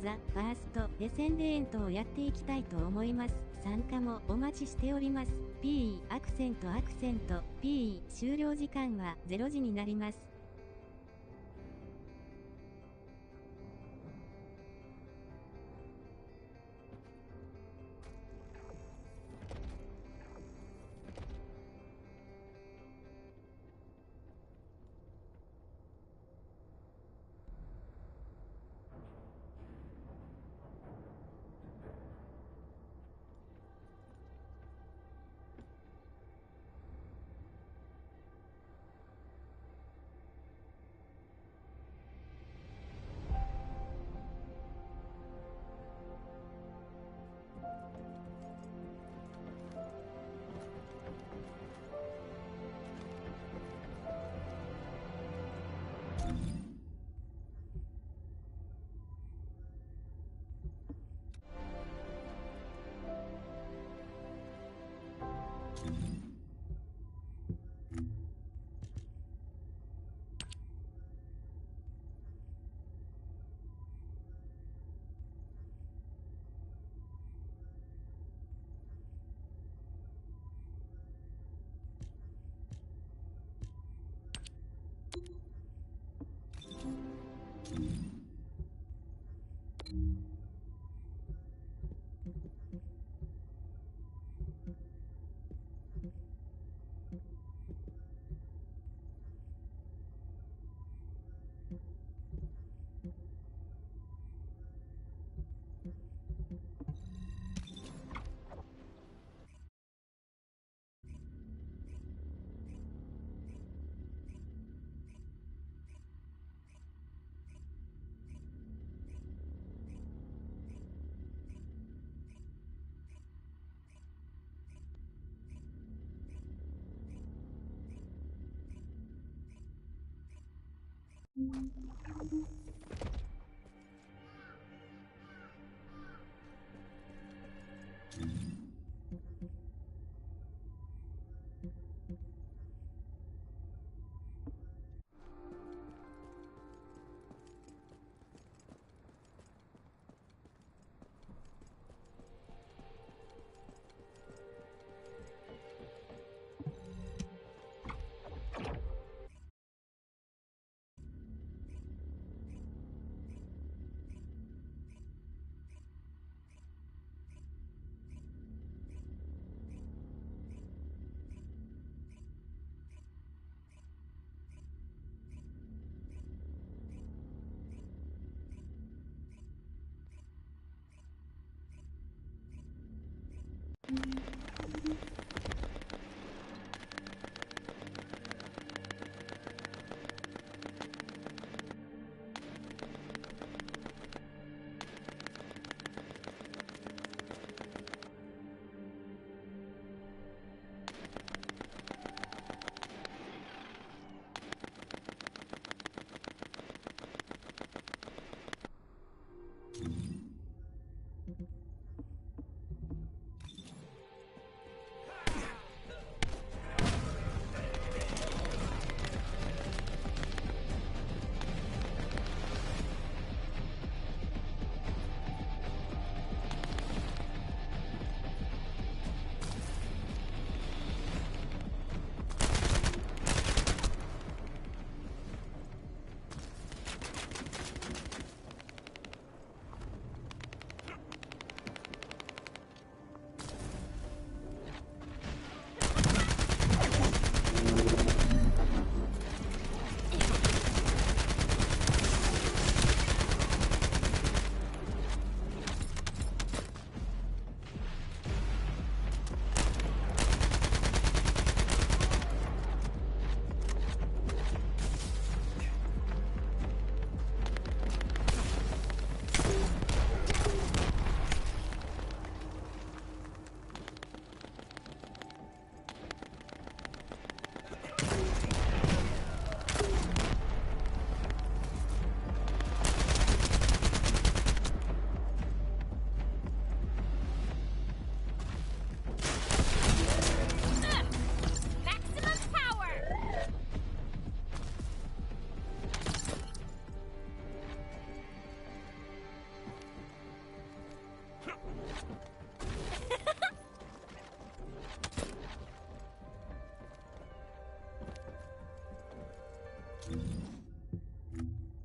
ザ・ファースト・デセンデントをやっていきたいと思います。参加もお待ちしております。P アクセント P 終了時間は0時になります。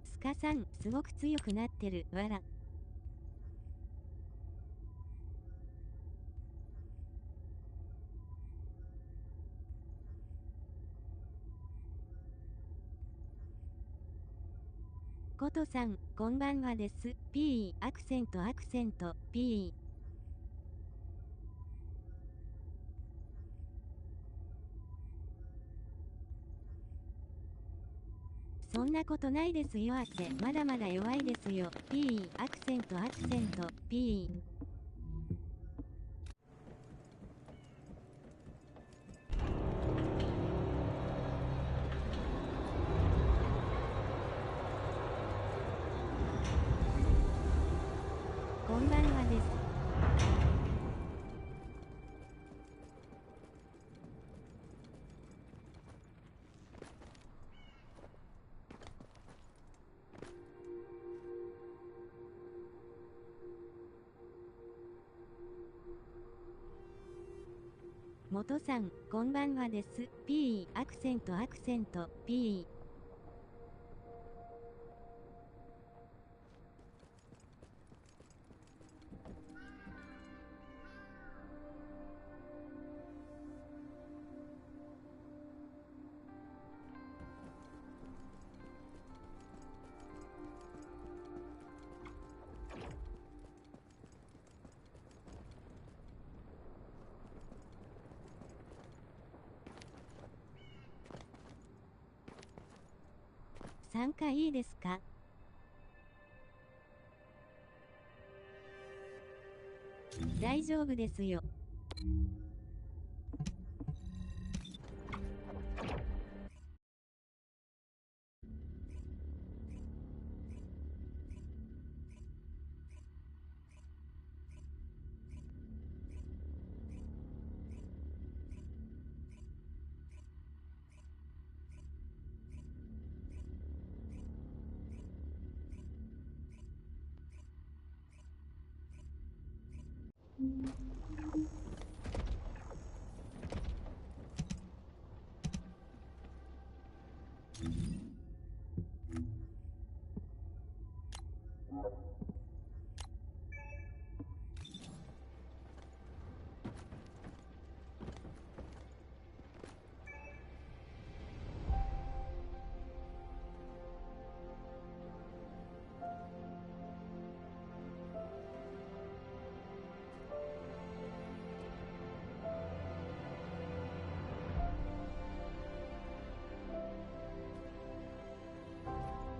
スカさん、すごく強くなってる、わら。ことさん、こんばんはです。P、アクセント、P。そんなことないですよ、あけ。まだまだ弱いですよ。P、アクセント、P。こんばんはです。元さん、こんばんはです。P、アクセント、P。参加いいですか？大丈夫ですよ。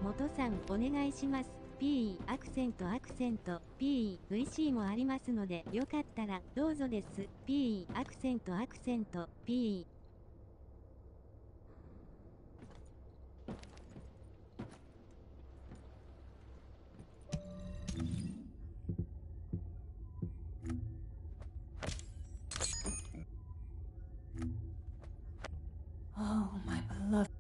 元さん、お願いします。P、アクセント、P、VC もありますので、よかったら、どうぞです。P、アクセント、P。Oh, my beloved.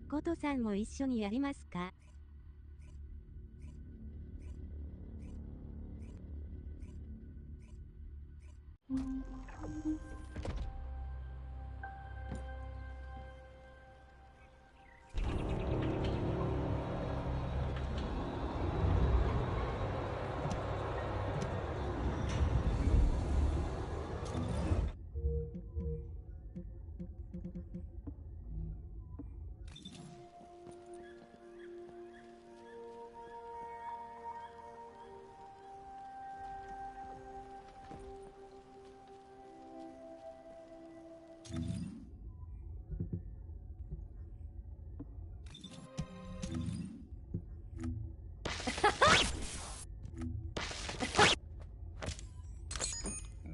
ことさんも一緒にやりますか？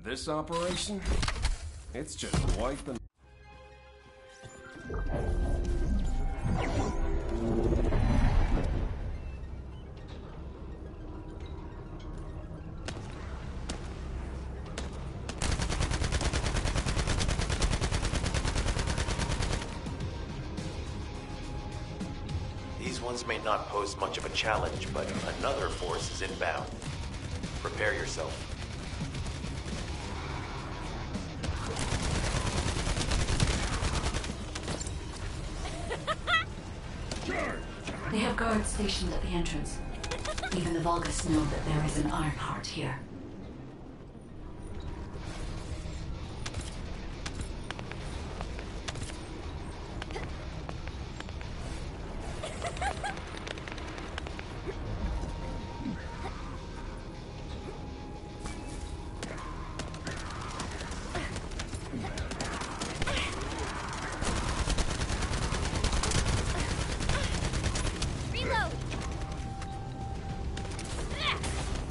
This operation, it's just wiping. These ones may not pose much of a challenge, but another force is inbound. Prepare yourself. They have guards stationed at the entrance. Even the Vulgus know that there is an Ironheart here.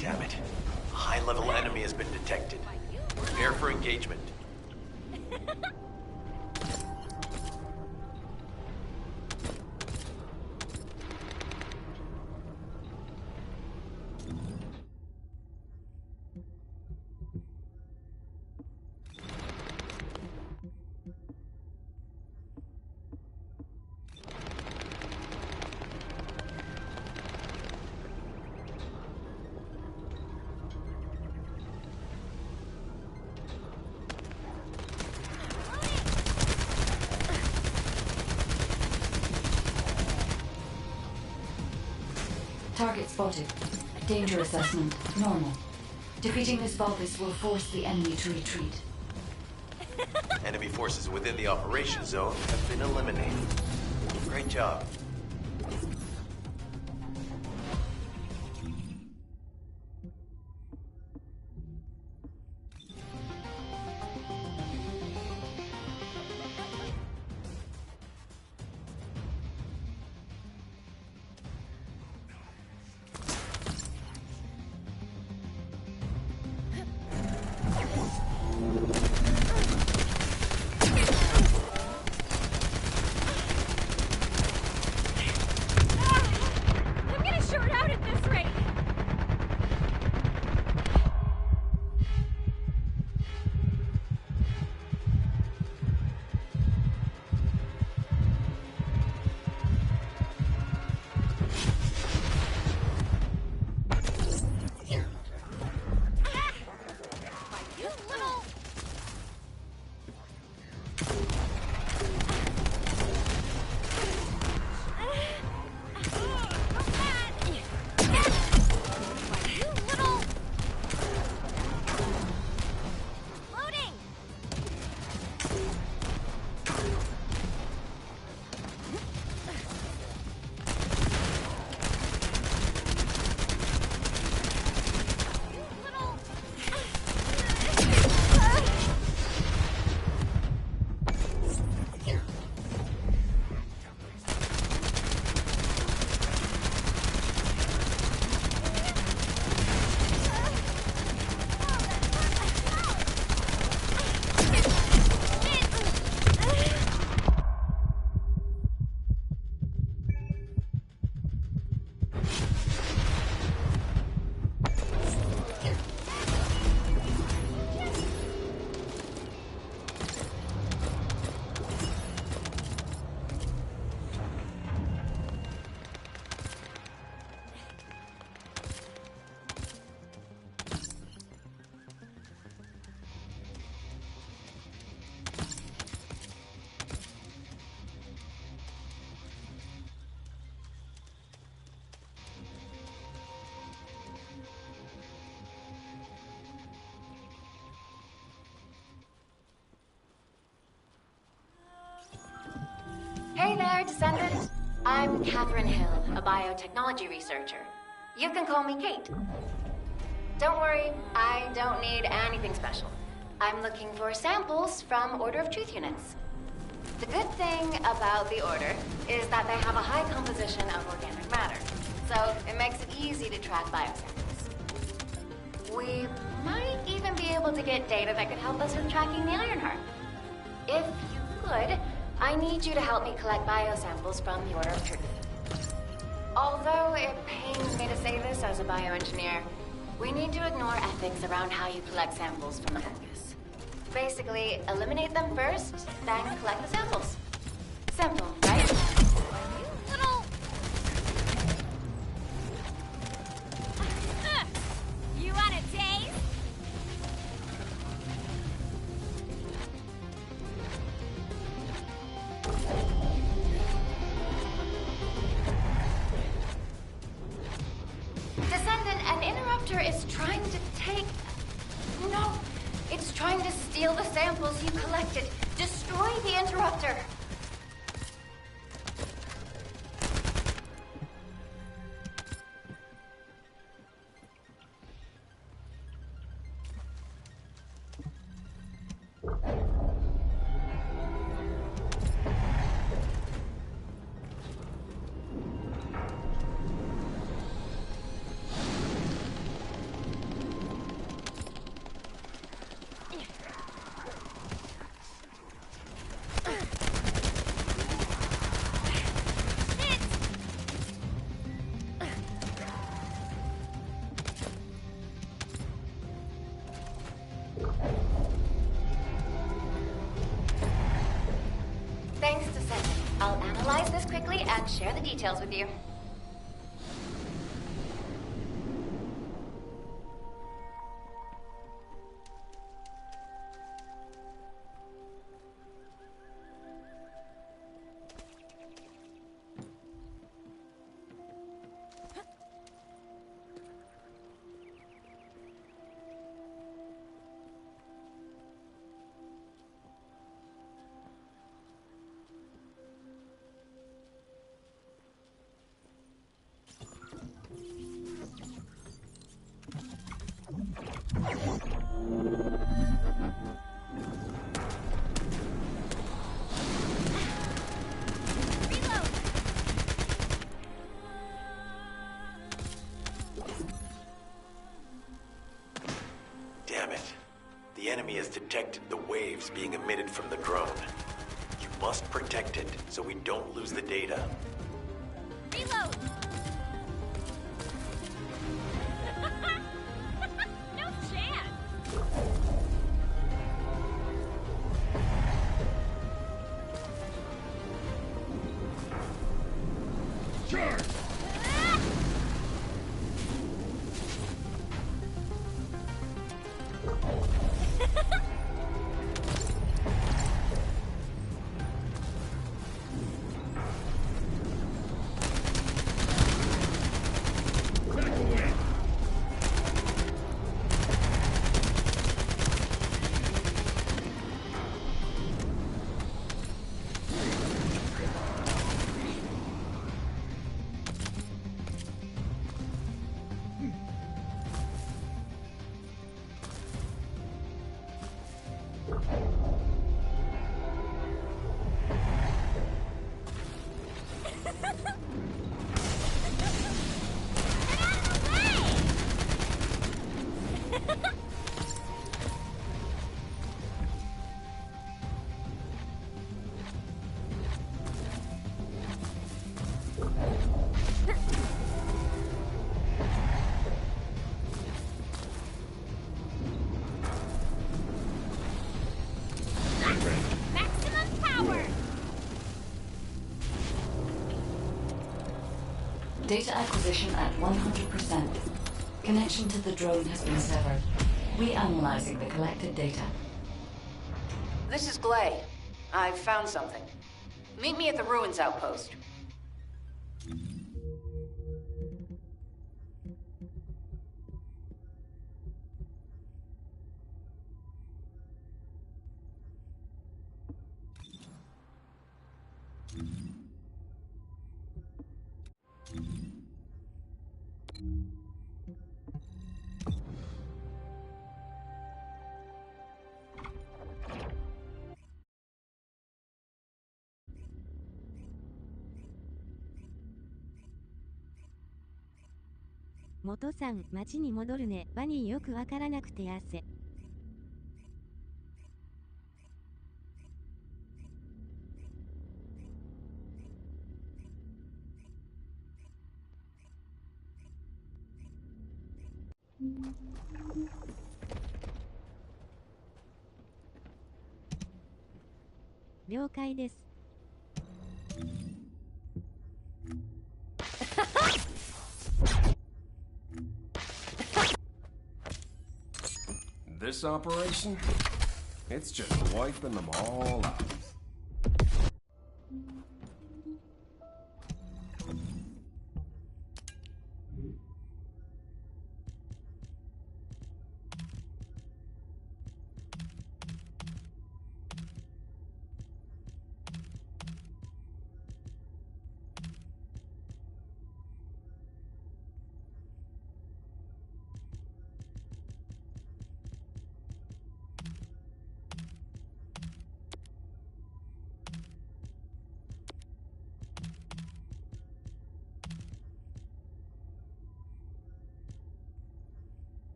Damn it. A high-level enemy has been detected. Prepare for engagement. Target spotted. Danger assessment, normal. Defeating this Vulgus will force the enemy to retreat. Enemy forces within the operation zone have been eliminated. Great job. Hey there, Descendant. I'm Catherine Hill, a biotechnology researcher. You can call me Kate. Don't worry, I don't need anything special. I'm looking for samples from Order of Truth units. The good thing about the Order is that they have a high composition of organic matter, so it makes it easy to track biosamples. We might even be able to get data that could help us with tracking the Ironheart. If you could, I need you to help me collect biosamples from the Order of Truth. Although it pains me to say this as a bioengineer, we need to ignore ethics around how you collect samples from the fungus. Basically, eliminate them first, then collect the samples. Simple, right? Little... You want a taste? Descendant, an interrupter is trying to take... No, it's trying to steal the samples you collected. Destroy the interrupter. Thanks, Descendant. I'll analyze this quickly and share the details with you. Damn it. The enemy has detected the waves being emitted from the drone. You must protect it so we don't lose the data. Reload! No chance! Charge! Back away! Maximum power! Data acquisition at 100%. Connection to the drone has been severed. Reanalyzing the collected data. This is Glay. I've found something. Meet me at the Ruins Outpost.元さん、町に戻るね。バニーよくわからなくて汗。了解です。This operation? It's just wiping them all out.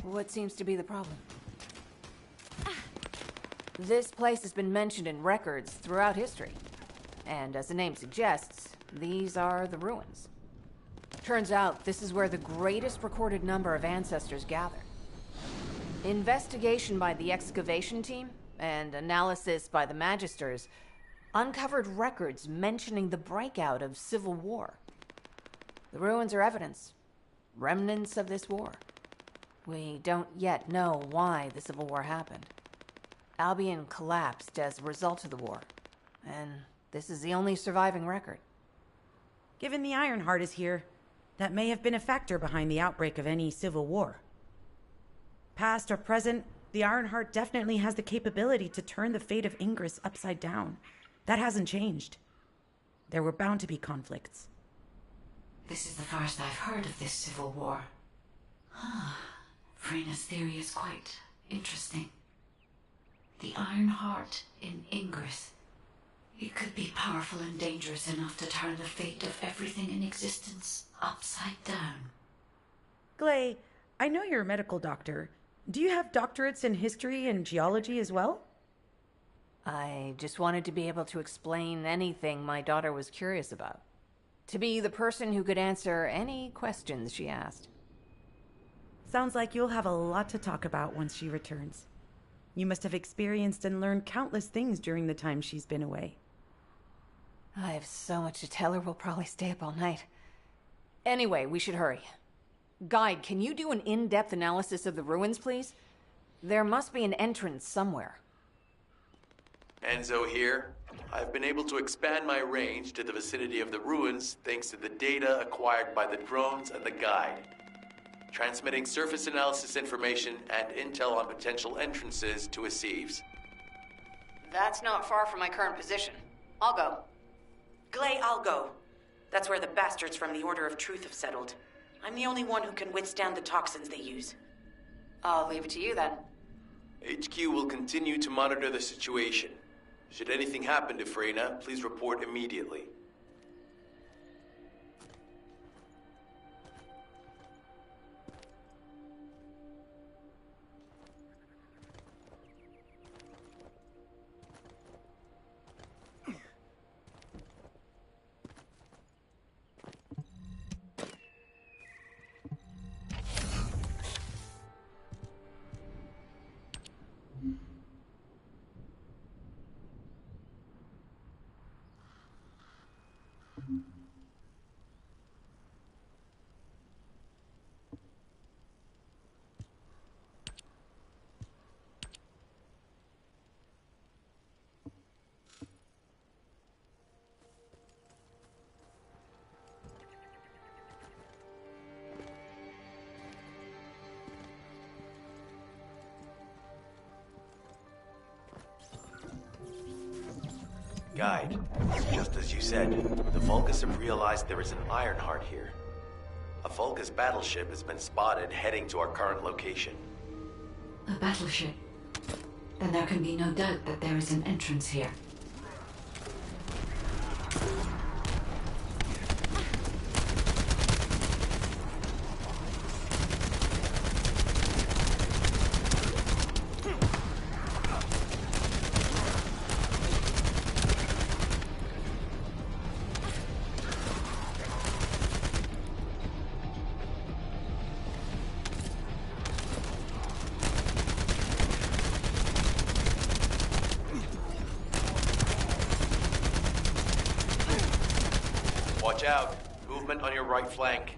What seems to be the problem? This place has been mentioned in records throughout history. And as the name suggests, these are the ruins. Turns out this is where the greatest recorded number of ancestors gather. Investigation by the excavation team and analysis by the magisters uncovered records mentioning the breakout of civil war. The ruins are evidence, remnants of this war. We don't yet know why the Civil War happened. Albion collapsed as a result of the war, and this is the only surviving record. Given the Ironheart is here, that may have been a factor behind the outbreak of any civil war. Past or present, the Ironheart definitely has the capability to turn the fate of Ingress upside down. That hasn't changed. There were bound to be conflicts. This is the first I've heard of this civil war. Frena's theory is quite interesting. The Ironheart in Ingress. It could be powerful and dangerous enough to turn the fate of everything in existence upside down. Glay, I know you're a medical doctor. Do you have doctorates in history and geology as well? I just wanted to be able to explain anything my daughter was curious about. To be the person who could answer any questions she asked. Sounds like you'll have a lot to talk about once she returns. You must have experienced and learned countless things during the time she's been away. I have so much to tell her we'll probably stay up all night. Anyway, we should hurry. Guide, can you do an in-depth analysis of the ruins, please? There must be an entrance somewhere. Enzo here. I've been able to expand my range to the vicinity of the ruins thanks to the data acquired by the drones and the guide. Transmitting surface analysis information and intel on potential entrances to Aceves. That's not far from my current position. I'll go. Glay, I'll go. That's where the bastards from the Order of Truth have settled. I'm the only one who can withstand the toxins they use. I'll leave it to you then. HQ will continue to monitor the situation. Should anything happen to Freyna, please report immediately. Guide, just as you said, the Vulgus have realized there is an Ironheart here. A Vulgus battleship has been spotted heading to our current location. A battleship? Then there can be no doubt that there is an entrance here. Watch out. Movement on your right flank.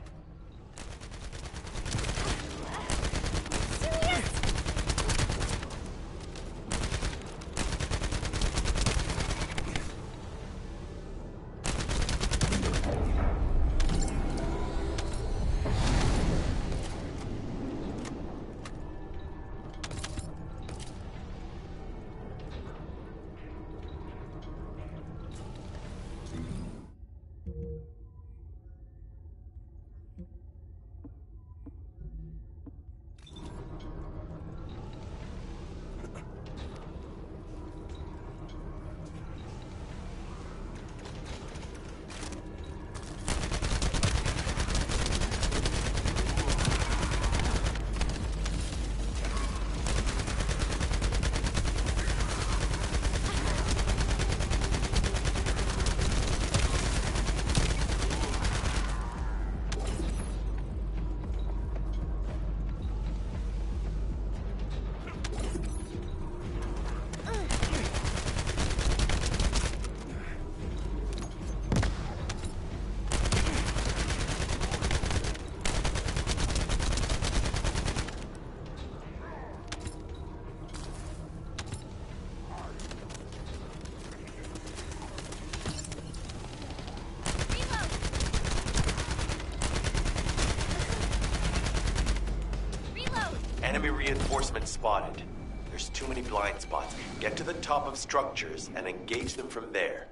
Enemy reinforcements spotted. There's too many blind spots. Get to the top of structures and engage them from there.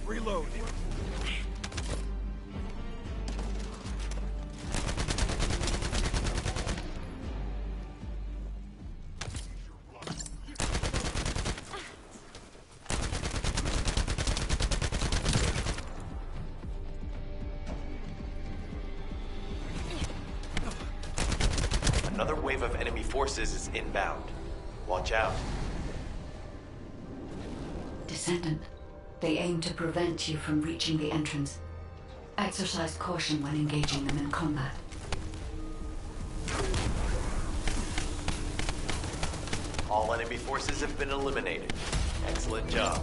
Reload. Another wave of enemy forces is inbound. Watch out. Descendant, they aim to prevent you from reaching the entrance. Exercise caution when engaging them in combat. All enemy forces have been eliminated. Excellent job.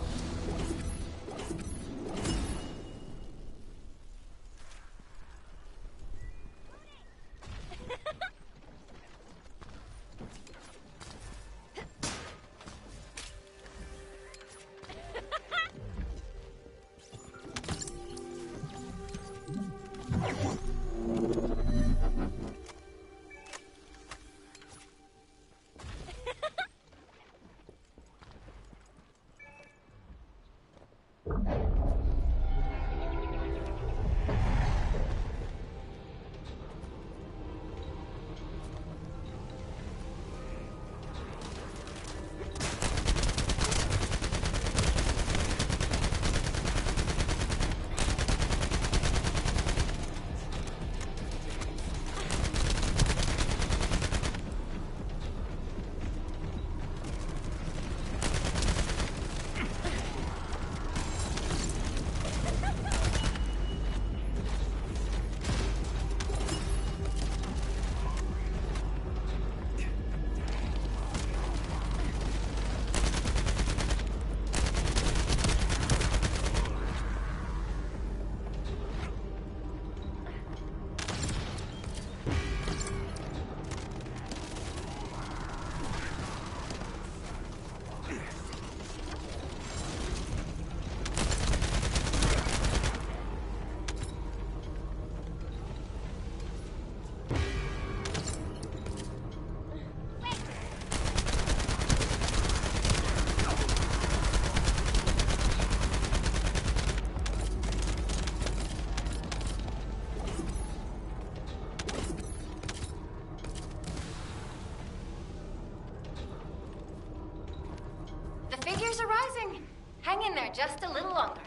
temperatures are rising. Hang in there just a little longer.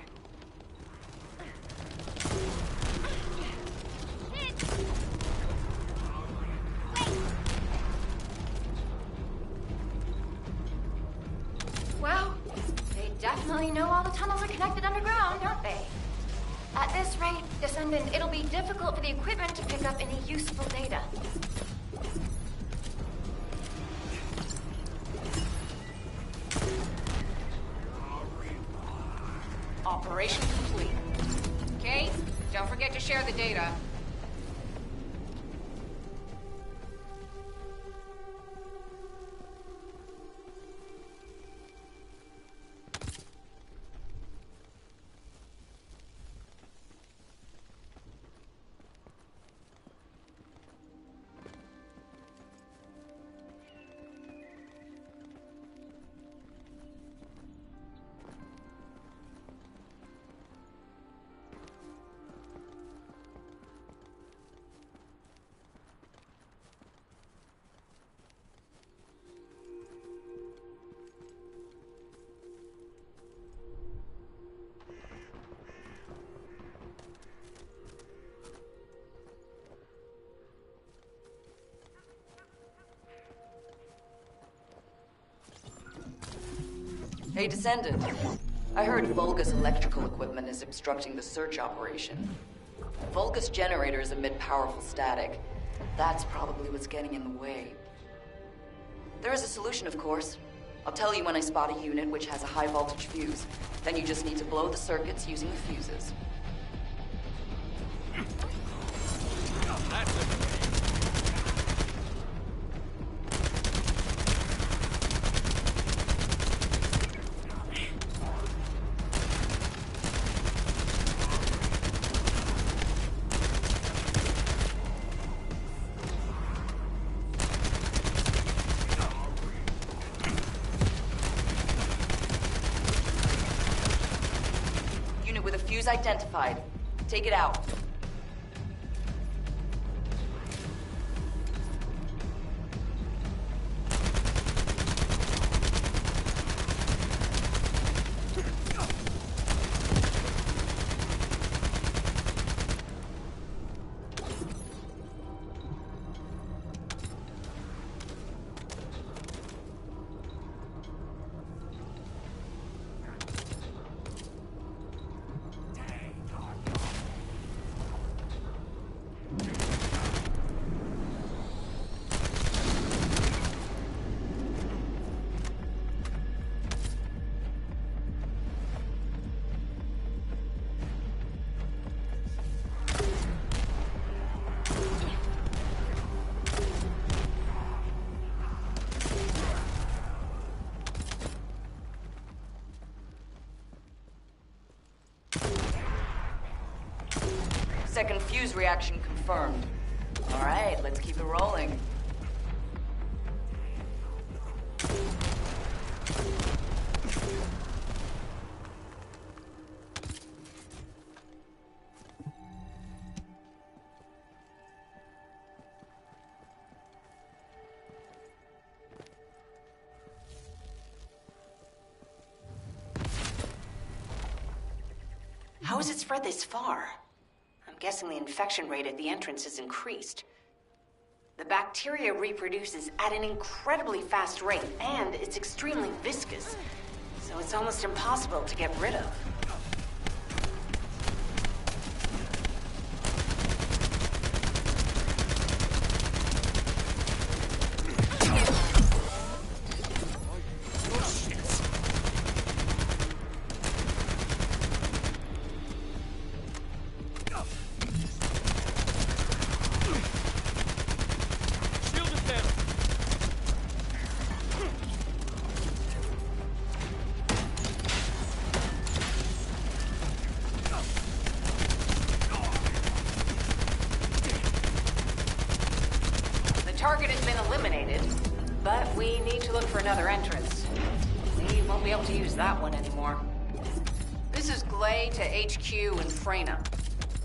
Well, they definitely know all the tunnels are connected underground, don't they? At this rate, Descendant, it'll be difficult for the equipment to pick up any useful data. Operation complete. Kate, don't forget to share the data. Hey, Descendant. I heard Vulgus electrical equipment is obstructing the search operation. Vulgus generators emit powerful static. That's probably what's getting in the way. There is a solution, of course. I'll tell you when I spot a unit which has a high voltage fuse. Then you just need to blow the circuits using the fuses. Identified. Take it out. Second fuse reaction confirmed. All right, let's keep it rolling. How has it spread this far? I'm guessing the infection rate at the entrance has increased. The bacteria reproduces at an incredibly fast rate, and it's extremely viscous, so it's almost impossible to get rid of. Target has been eliminated, but we need to look for another entrance. We won't be able to use that one anymore. This is Glay to HQ in Freyna.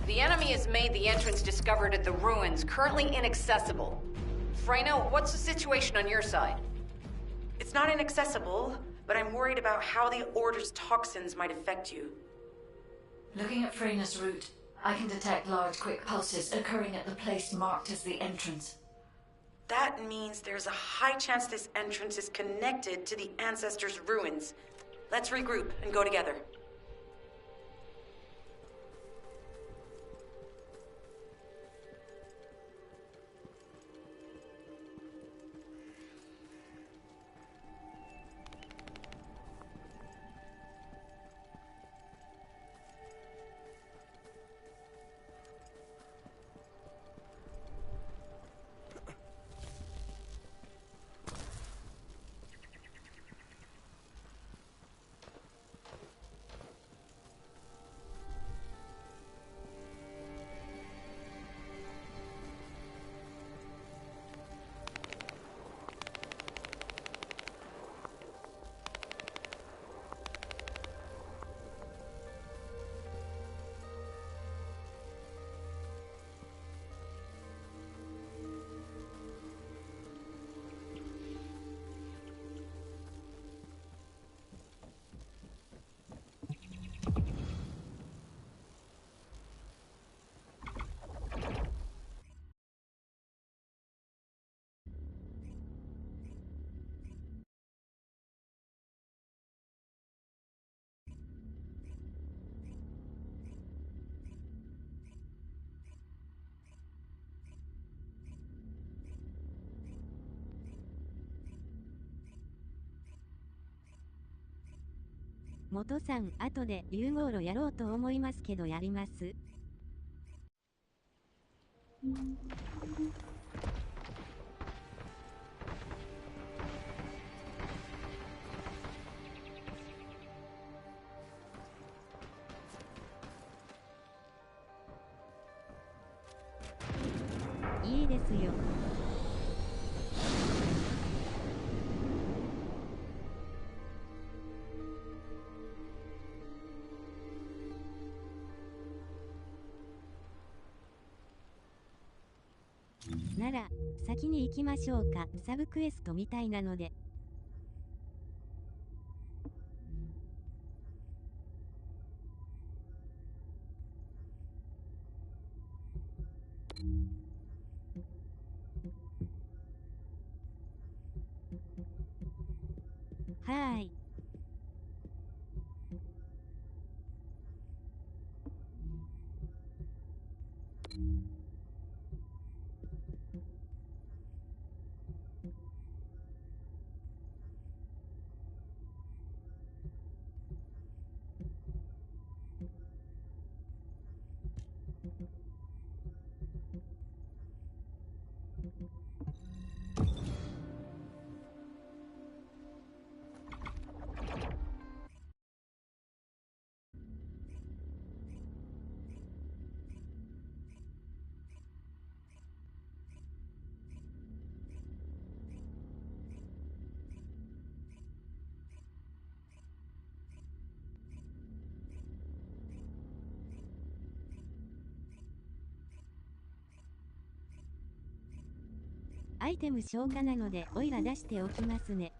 The enemy has made the entrance discovered at the ruins currently inaccessible. Freyna, what's the situation on your side? It's not inaccessible, but I'm worried about how the Order's toxins might affect you. Looking at Freyna's route, I can detect large quick pulses occurring at the place marked as the entrance. That means there's a high chance this entrance is connected to the Ancestors' ruins. Let's regroup and go together.元さん、後で融合炉やろうと思いますけどやります？いいですよ。なら、先に行きましょうか。サブクエストみたいなので。はーい。アイテム消化なのでオイラ出しておきますね。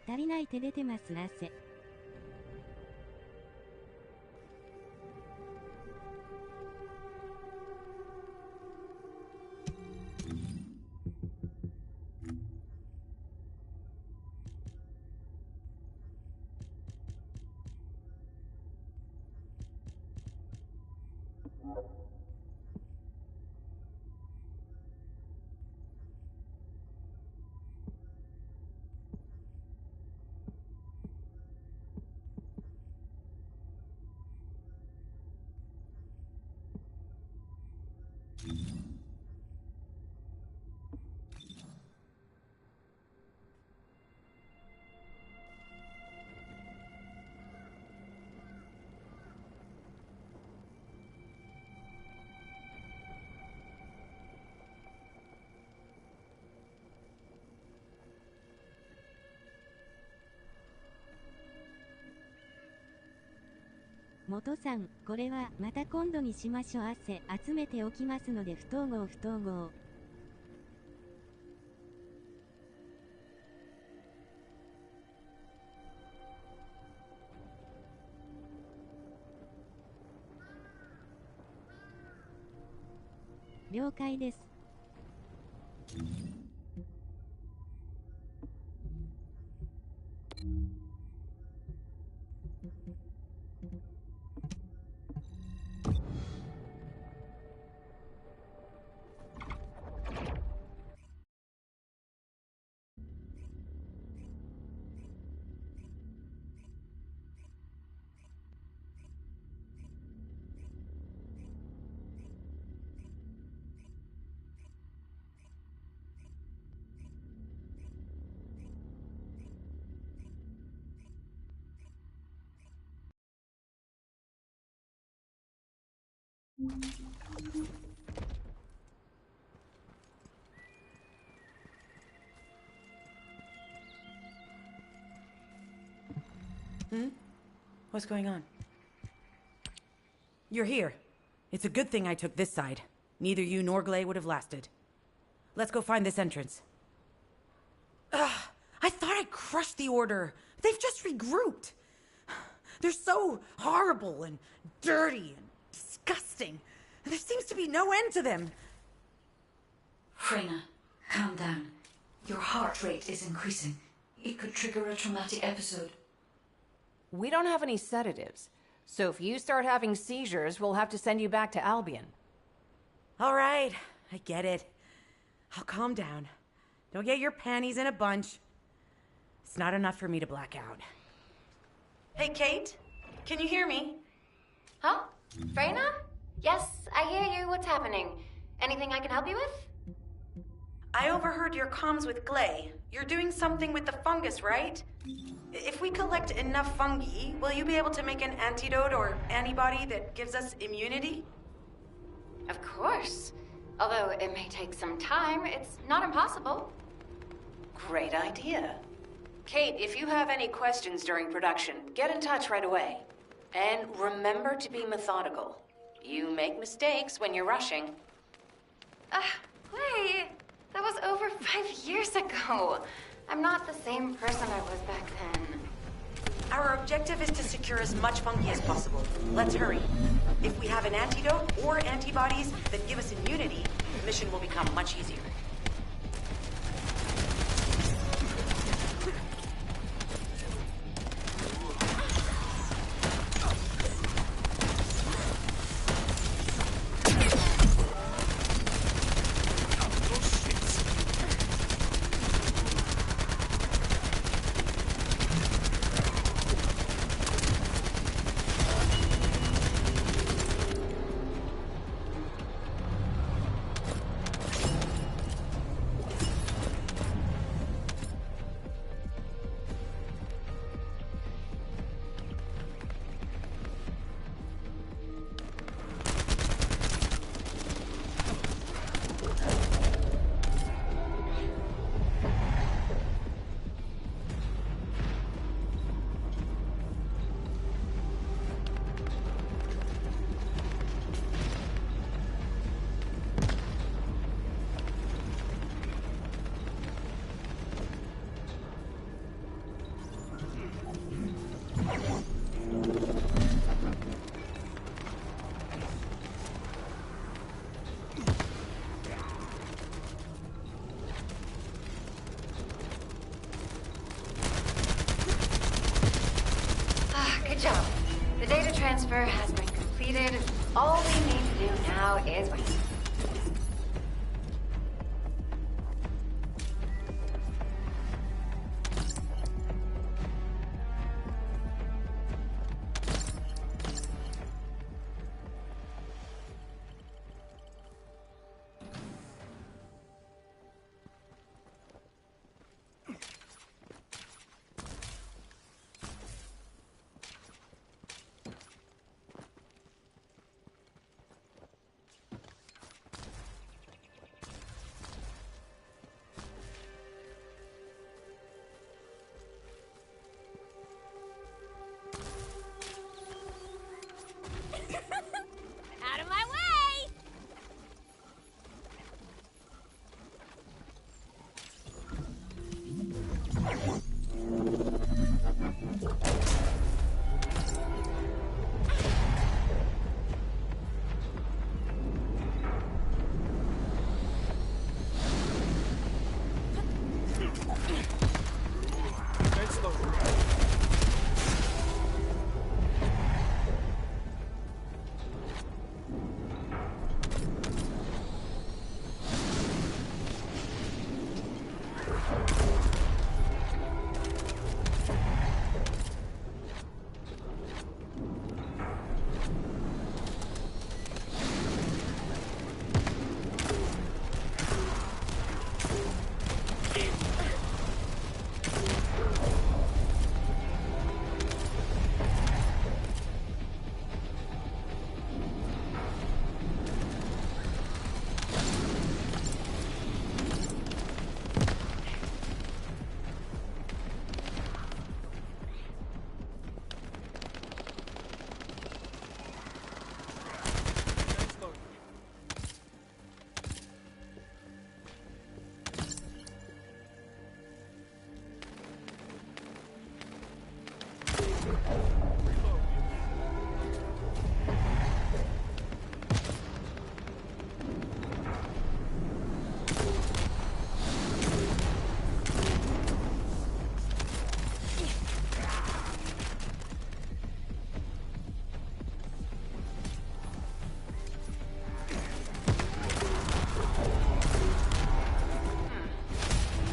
足りない手出てますらせ。元さん、これはまた今度にしましょう。汗集めておきますので不統合不統合。了解です。What's going on? You're here. It's a good thing I took this side. Neither you nor Glay would have lasted. Let's go find this entrance. Ugh, I thought I crushed the Order. They've just regrouped. They're so horrible and dirty and disgusting. There seems to be no end to them. Freyna, calm down. Your heart rate is increasing. It could trigger a traumatic episode. We don't have any sedatives, so if you start having seizures, we'll have to send you back to Albion. All right, I get it. I'll calm down. Don't get your panties in a bunch. It's not enough for me to black out. Hey, Kate? Can you hear me? Huh? Freyna? Yes, I hear you. What's happening? Anything I can help you with? I overheard your comms with Glay. You're doing something with the fungus, right? If we collect enough fungi, will you be able to make an antidote or antibody that gives us immunity? Of course. Although it may take some time, it's not impossible. Great idea. Kate, if you have any questions during production, get in touch right away. And remember to be methodical. You make mistakes when you're rushing. Wait. That was over 5 years ago. I'm not the same person I was back then. Our objective is to secure as much fungi as possible. Let's hurry. If we have an antidote or antibodies that give us immunity, the mission will become much easier. Good job. The data transfer has been completed. All we need to do now is wait. Out of my way!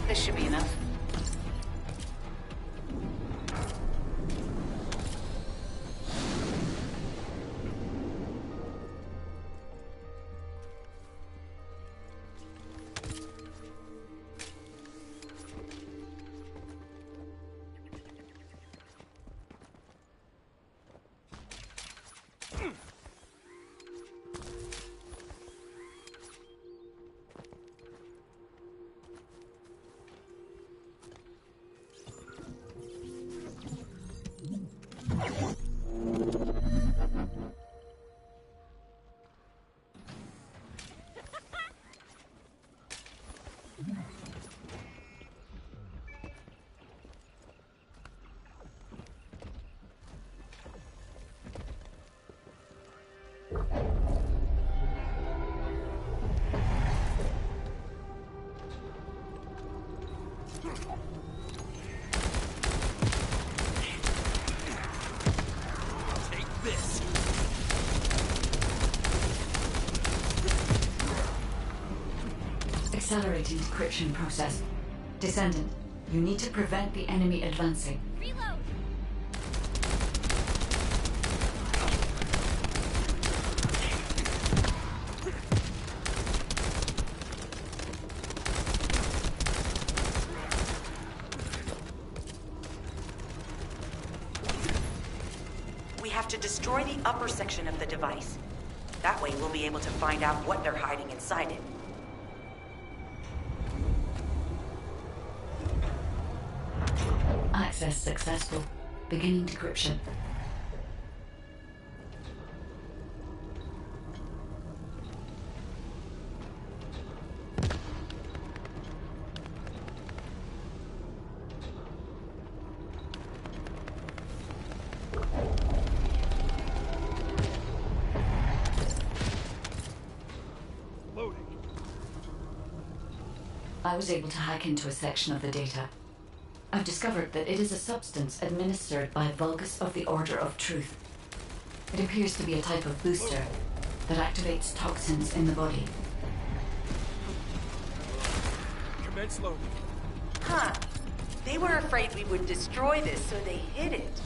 This should be enough. Accelerating decryption process. Descendant, you need to prevent the enemy advancing. Reload! We have to destroy the upper section of the device. That way we'll be able to find out what they're hiding inside it. Access successful. Beginning decryption. I was able to hack into a section of the data. I've discovered that it is a substance administered by Vulgus of the Order of Truth. It appears to be a type of booster that activates toxins in the body. Commence loading. Huh. They were afraid we would destroy this, so they hid it.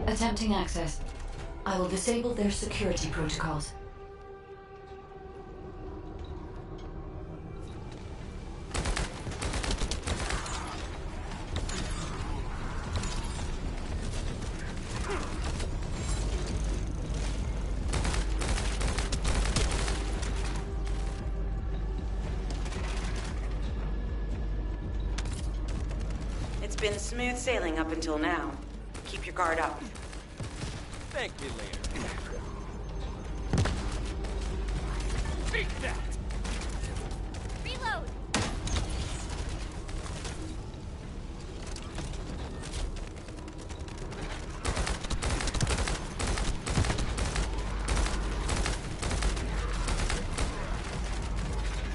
Attempting access. I will disable their security protocols. It's been smooth sailing up until now. Keep your guard up. Thank me later. Take that! Reload!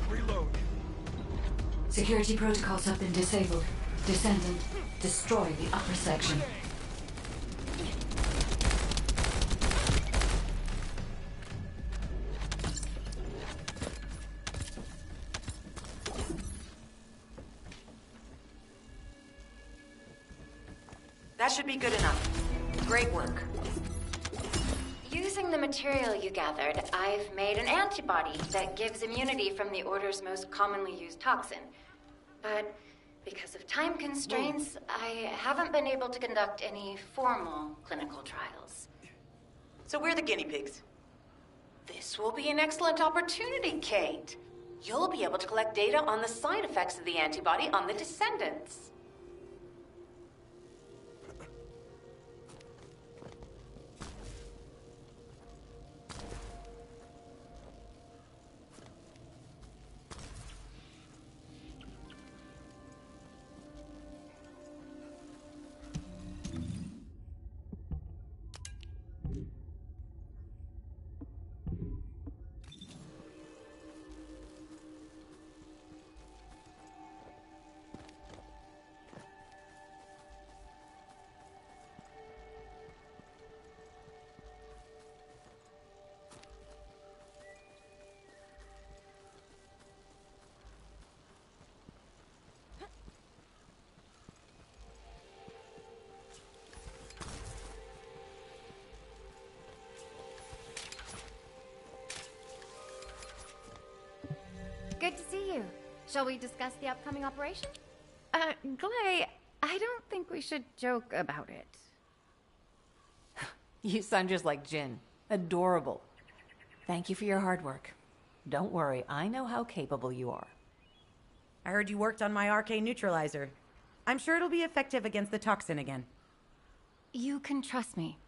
Reload. Security protocols have been disabled. Descendant, destroy the upper section. That should be good enough. Great work. Using the material you gathered, I've made an antibody that gives immunity from the Order's most commonly used toxin. But because of time constraints, I haven't been able to conduct any formal clinical trials. So we're the guinea pigs. This will be an excellent opportunity, Kate. You'll be able to collect data on the side effects of the antibody on the Descendants. Good to see you. Shall we discuss the upcoming operation? Glay, I don't think we should joke about it. You sound just like Jin. Adorable. Thank you for your hard work. Don't worry, I know how capable you are. I heard you worked on my RK neutralizer. I'm sure it'll be effective against the toxin again. You can trust me.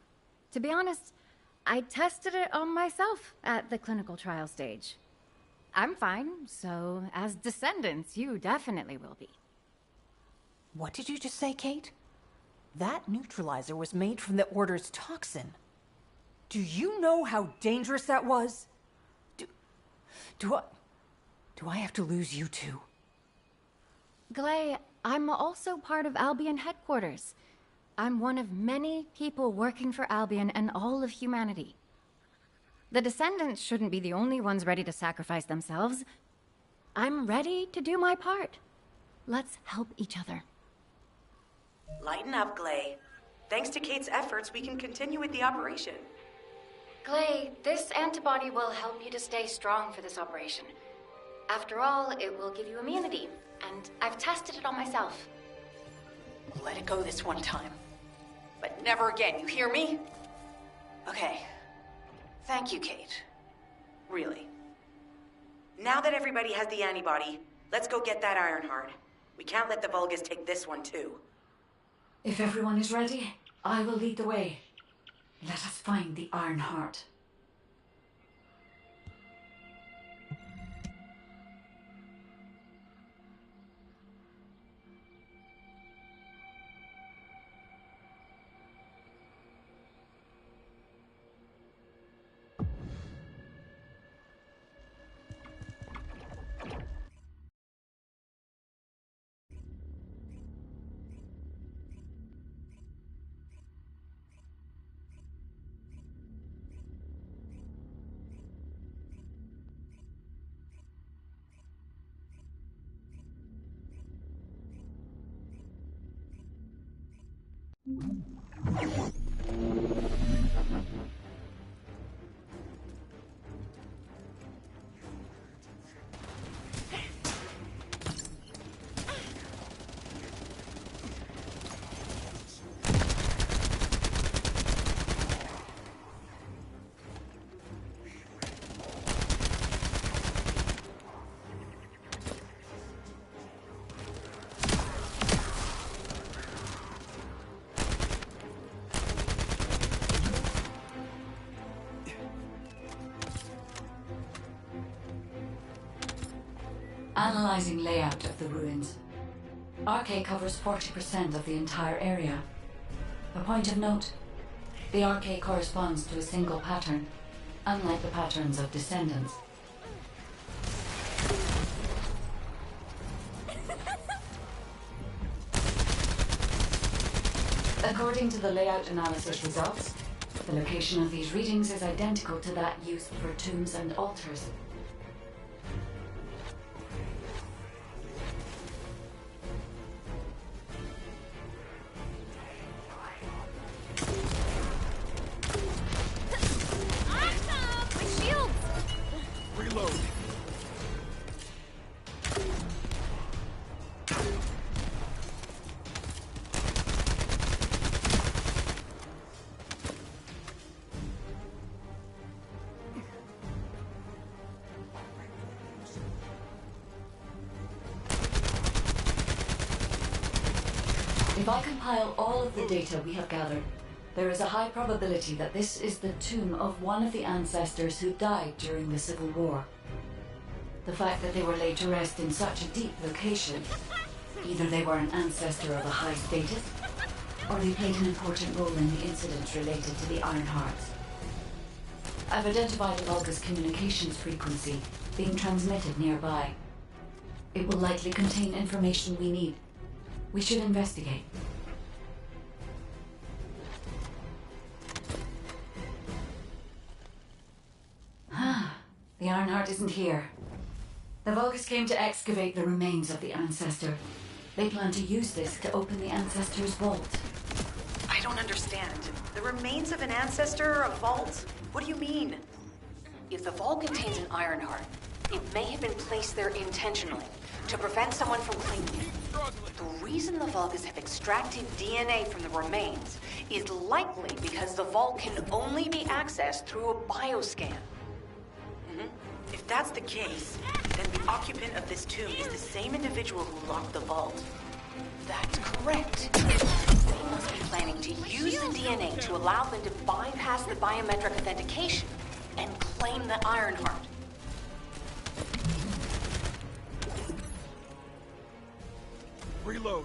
To be honest, I tested it on myself at the clinical trial stage. I'm fine, so as Descendants, you definitely will be. What did you just say, Kate? That neutralizer was made from the Order's toxin. Do you know how dangerous that was? Do I have to lose you too? Glay, I'm also part of Albion headquarters. I'm one of many people working for Albion and all of humanity. The Descendants shouldn't be the only ones ready to sacrifice themselves. I'm ready to do my part. Let's help each other. Lighten up, Glay. Thanks to Kate's efforts, we can continue with the operation. Glay, this antibody will help you to stay strong for this operation. After all, it will give you immunity, and I've tested it on myself. Let it go this one time. But never again, you hear me? Okay. Thank you, Kate. Really. Now that everybody has the antibody, let's go get that Ironheart. We can't let the Vulgus take this one, too. If everyone is ready, I will lead the way. Let us find the Iron Heart. Analyzing layout of the ruins. RK covers 40% of the entire area. A point of note, the RK corresponds to a single pattern, unlike the patterns of Descendants. According to the layout analysis results, the location of these readings is identical to that used for tombs and altars. If I compile all of the data we have gathered, there is a high probability that this is the tomb of one of the ancestors who died during the Civil War. The fact that they were laid to rest in such a deep location, either they were an ancestor of a high status, or they played an important role in the incidents related to the Iron Hearts. I've identified the Vulgus communications frequency being transmitted nearby. It will likely contain information we need. We should investigate. The Iron Heart isn't here. The Vulgus came to excavate the remains of the ancestor. They plan to use this to open the ancestor's vault. I don't understand. The remains of an ancestor or a vault? What do you mean? If the vault contains an Iron Heart, it may have been placed there intentionally to prevent someone from claiming it. The reason the Vulgus have extracted DNA from the remains is likely because the vault can only be accessed through a bioscan. If that's the case, then the occupant of this tomb is the same individual who locked the vault. That's correct. They must be planning to use the DNA to allow them to bypass the biometric authentication and claim the Iron Heart. Reload.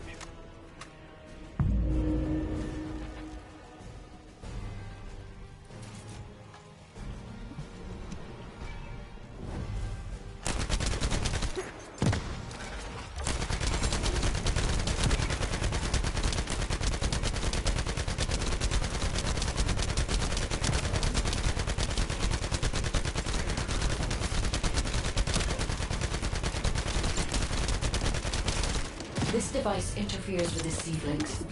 This device interferes with the seedlings.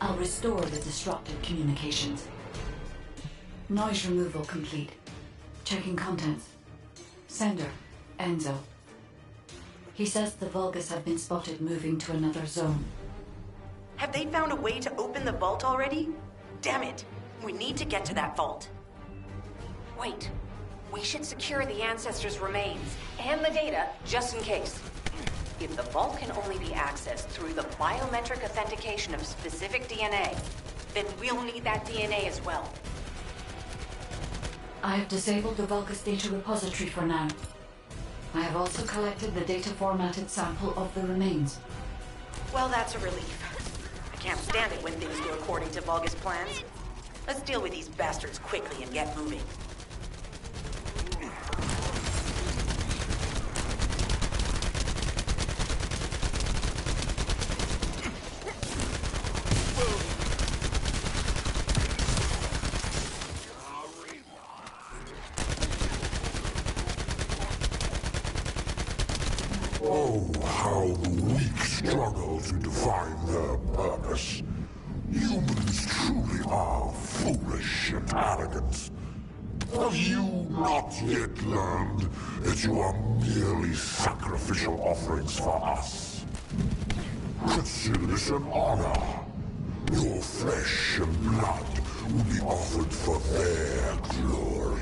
I'll restore the disrupted communications. Noise removal complete. Checking contents. Sender, Enzo. He says the Vulgus have been spotted moving to another zone. Have they found a way to open the vault already? Damn it! We need to get to that vault. Wait. We should secure the ancestors' remains and the data just in case. if the vault can only be accessed through the biometric authentication of specific DNA, then we'll need that DNA as well. I have disabled the Vulgus data repository for now. I have also collected the data formatted sample of the remains. Well, that's a relief. I can't stand it when things go according to Vulgus plans. Let's deal with these bastards quickly and get moving. Oh, how the weak struggle to define their purpose. Humans truly are foolish and arrogant. Have you not yet learned that you are merely sacrificial offerings for us? Consider this an honor. Your flesh and blood will be offered for their glory.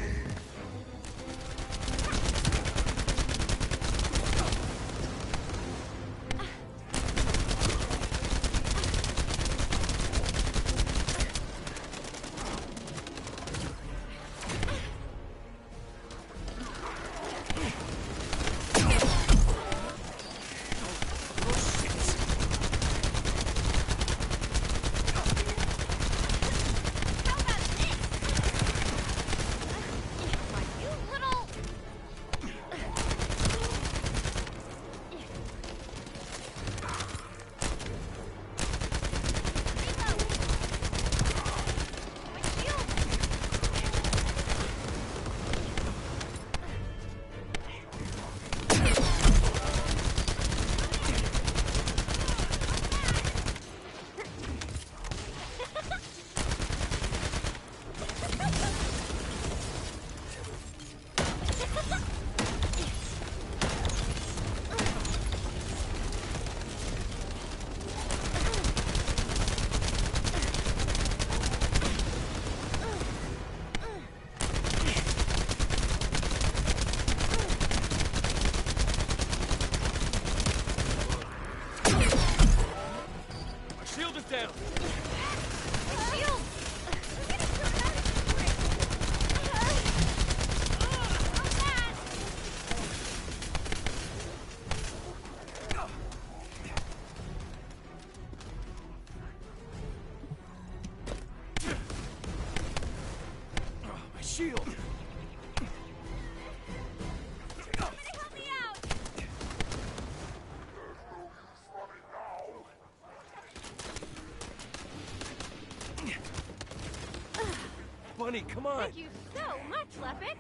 Bunny, come on! Thank you so much, Leopard.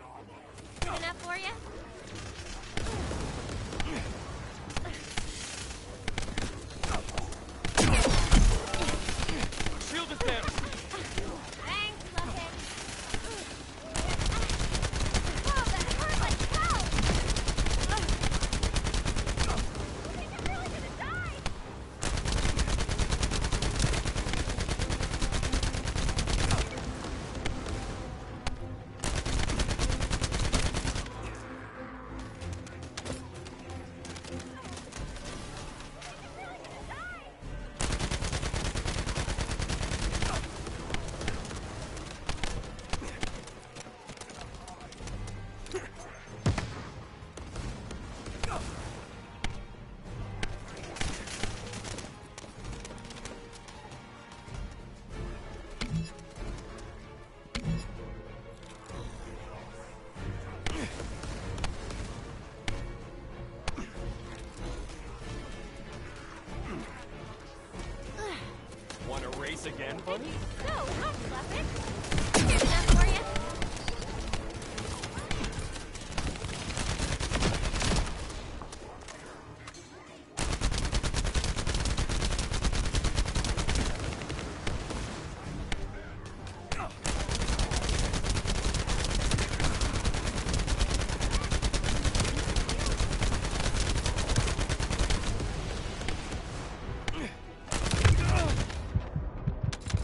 Good enough for you? Shield is down! Thanks, Leopard. Oh, that hurt like hell! I think I'm really gonna die! Want to race again, Bunny? So much, Leopard. Good enough for you?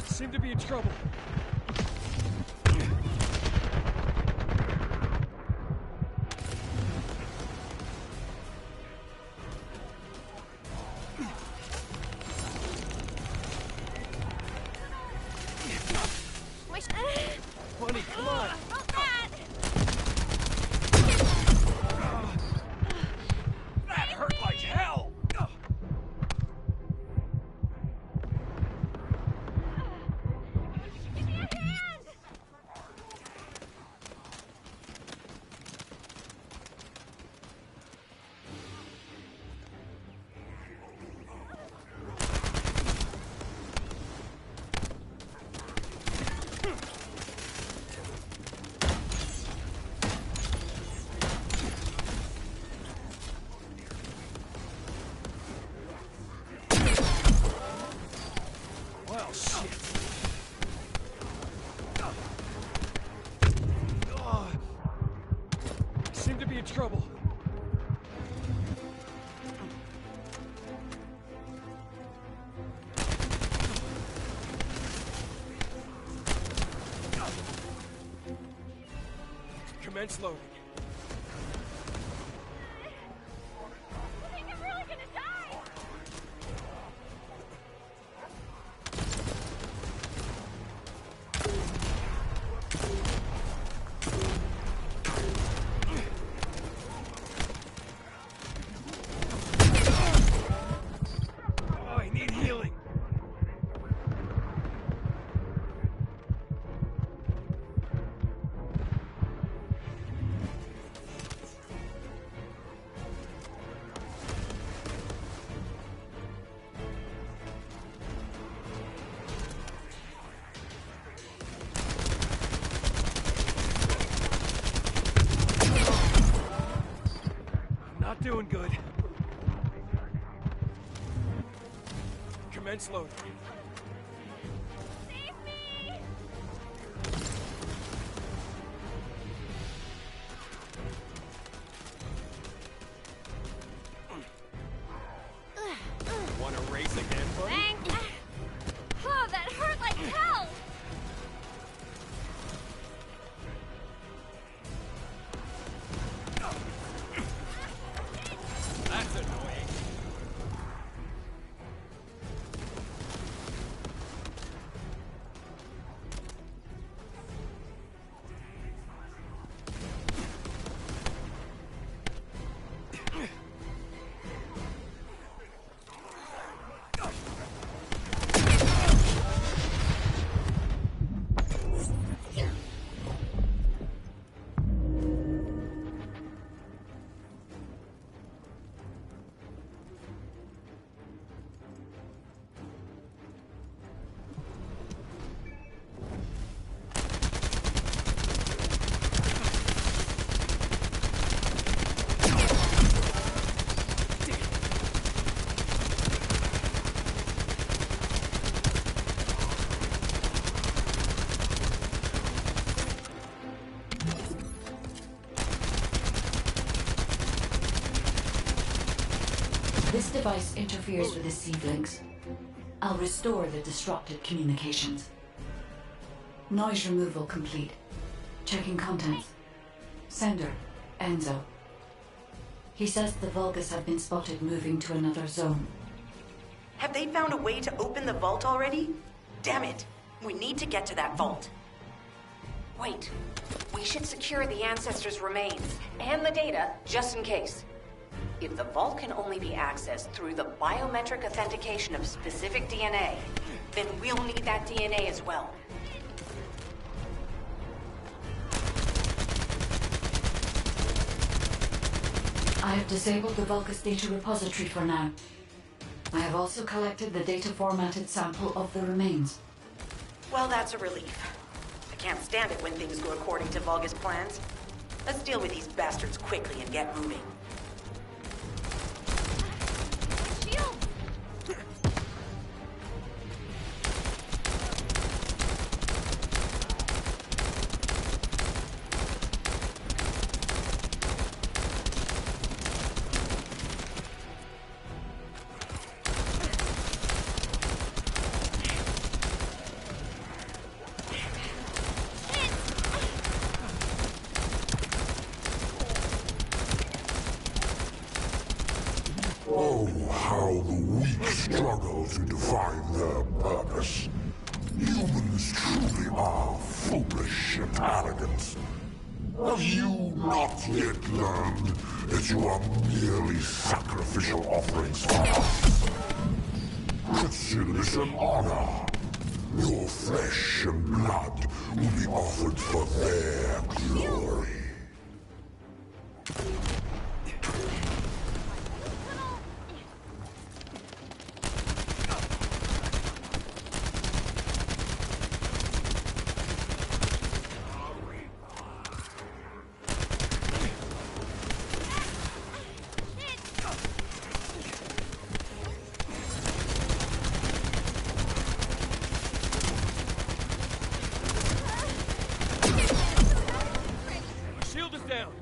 Seem to be in trouble. Commence loading. I think I'm really gonna die! Oh, I need healing. Not doing good. Commence loading. Save me! Want to race again, buddy? Thanks! Oh, that hurt like hell! That's annoying. This device interferes with the seed links. I'll restore the disrupted communications. Noise removal complete. Checking contents. Sender, Enzo. He says the Vulgus have been spotted moving to another zone. Have they found a way to open the vault already? Damn it! We need to get to that vault. Wait. We should secure the ancestors' remains and the data just in case. If the vault can only be accessed through the biometric authentication of specific DNA, then we'll need that DNA as well. I have disabled the Vulgus data repository for now. I have also collected the data formatted sample of the remains. Well, that's a relief. I can't stand it when things go according to Vulgus plans. Let's deal with these bastards quickly and get moving. Shield! Oh, how the weak struggle to define their purpose. Humans truly are foolish and arrogant. Have you not yet learned that you are merely sacrificial offerings for us? Consider this an honor. Your flesh and blood will be offered for their glory. My shield is down.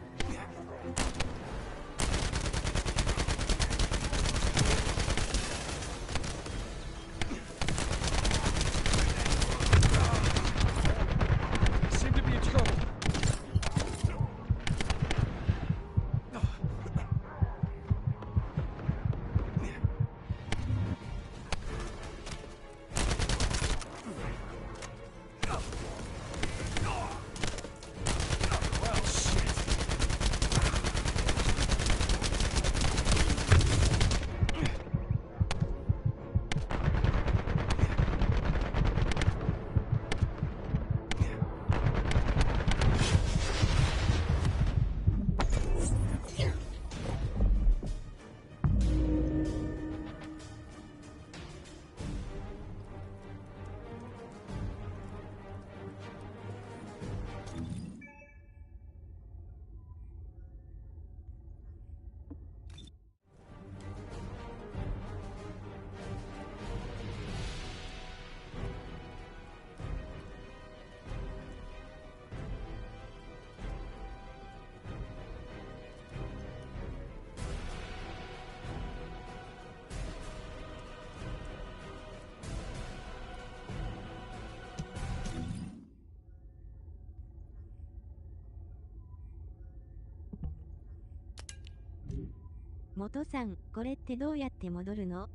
元さん、これってどうやって戻るの？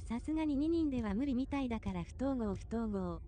さすがに2人では無理みたいだから不統合。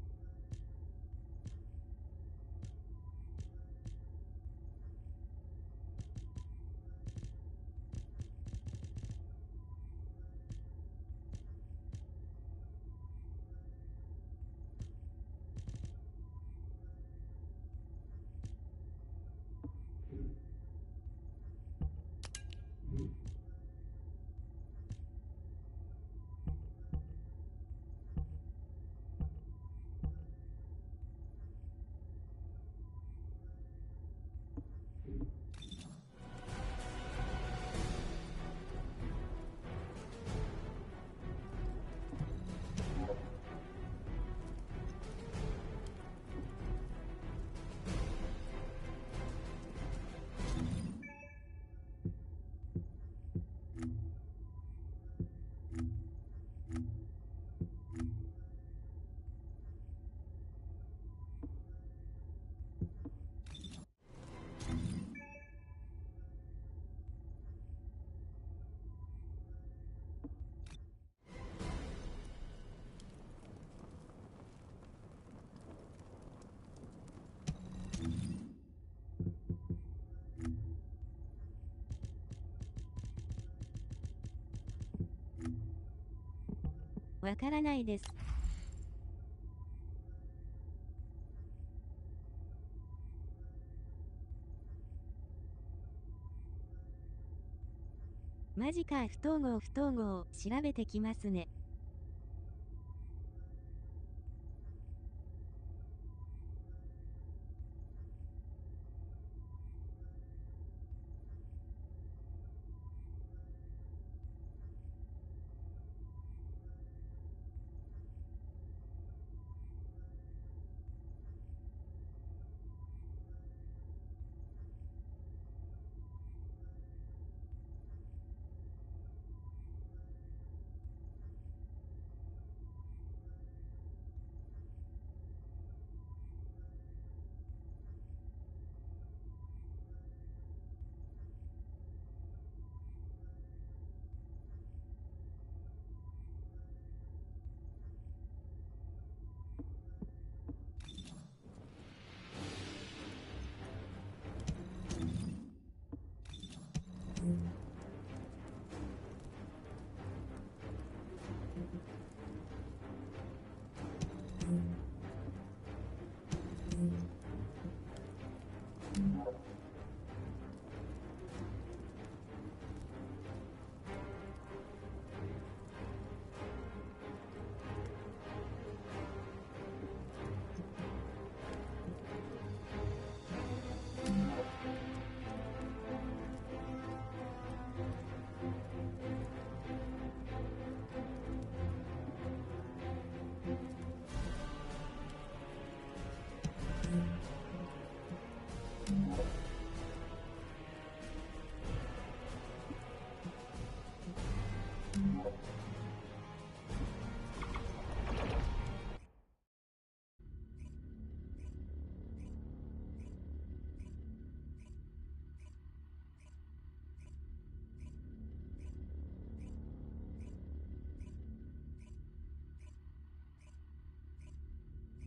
わからないです。マジか、不統合、調べてきますね。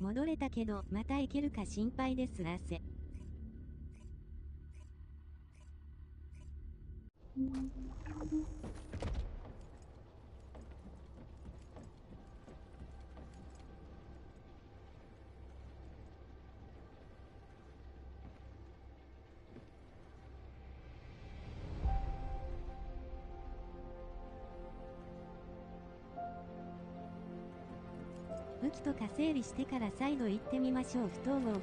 戻れたけど、また行けるか心配です。汗。武器とか整理してから再度行ってみましょう。不統合。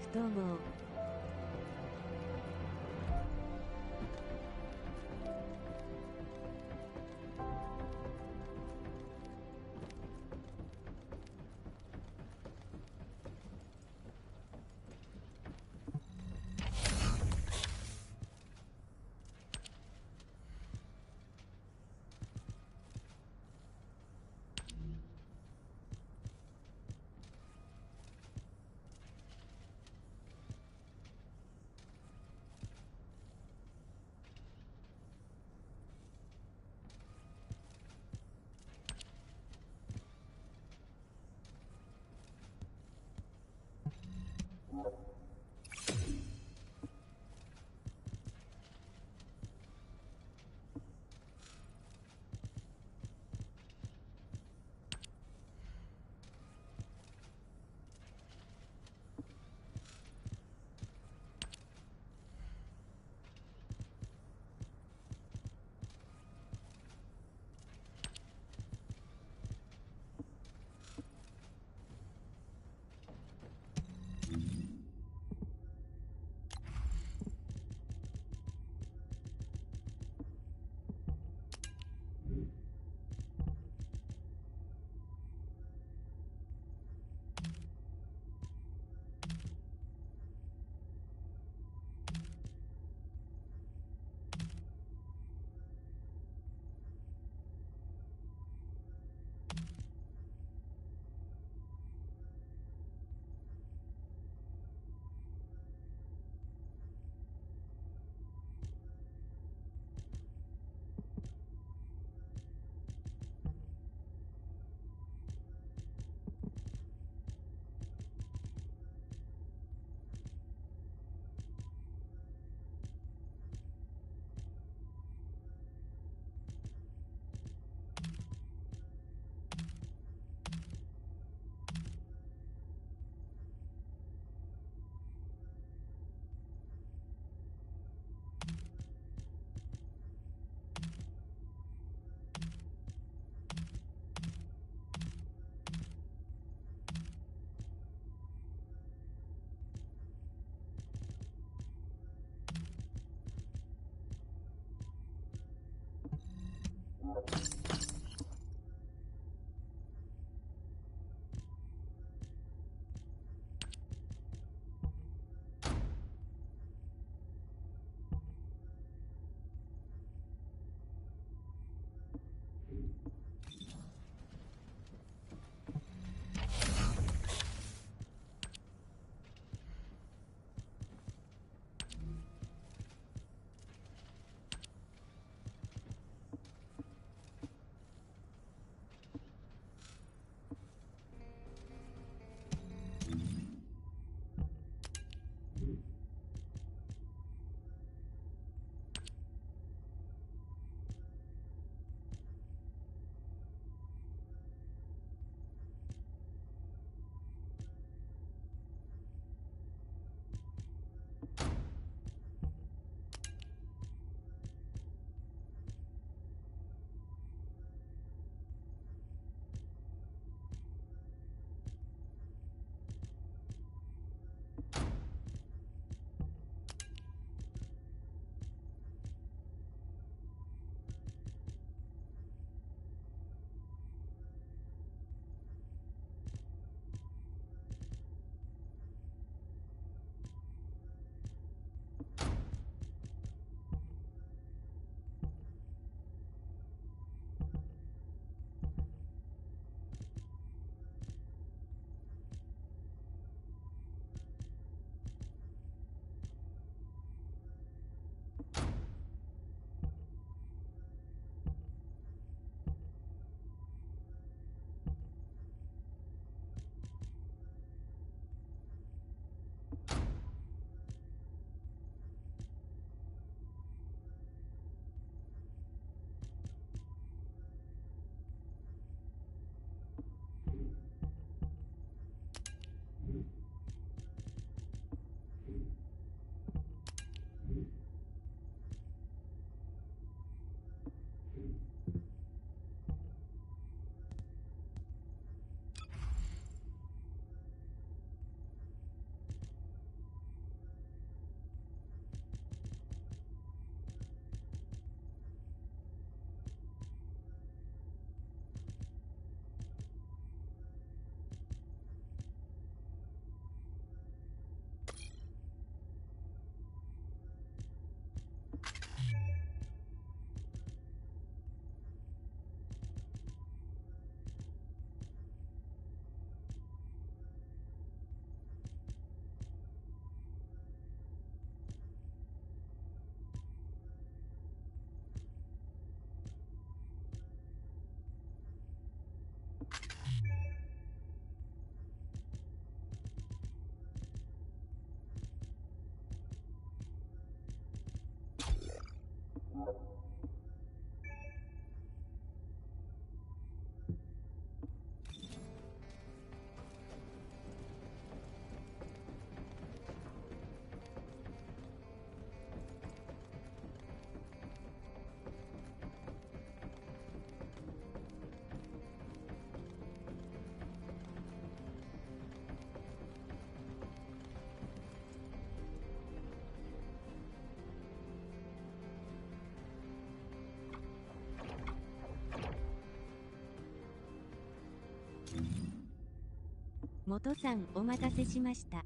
元さんお待たせしました。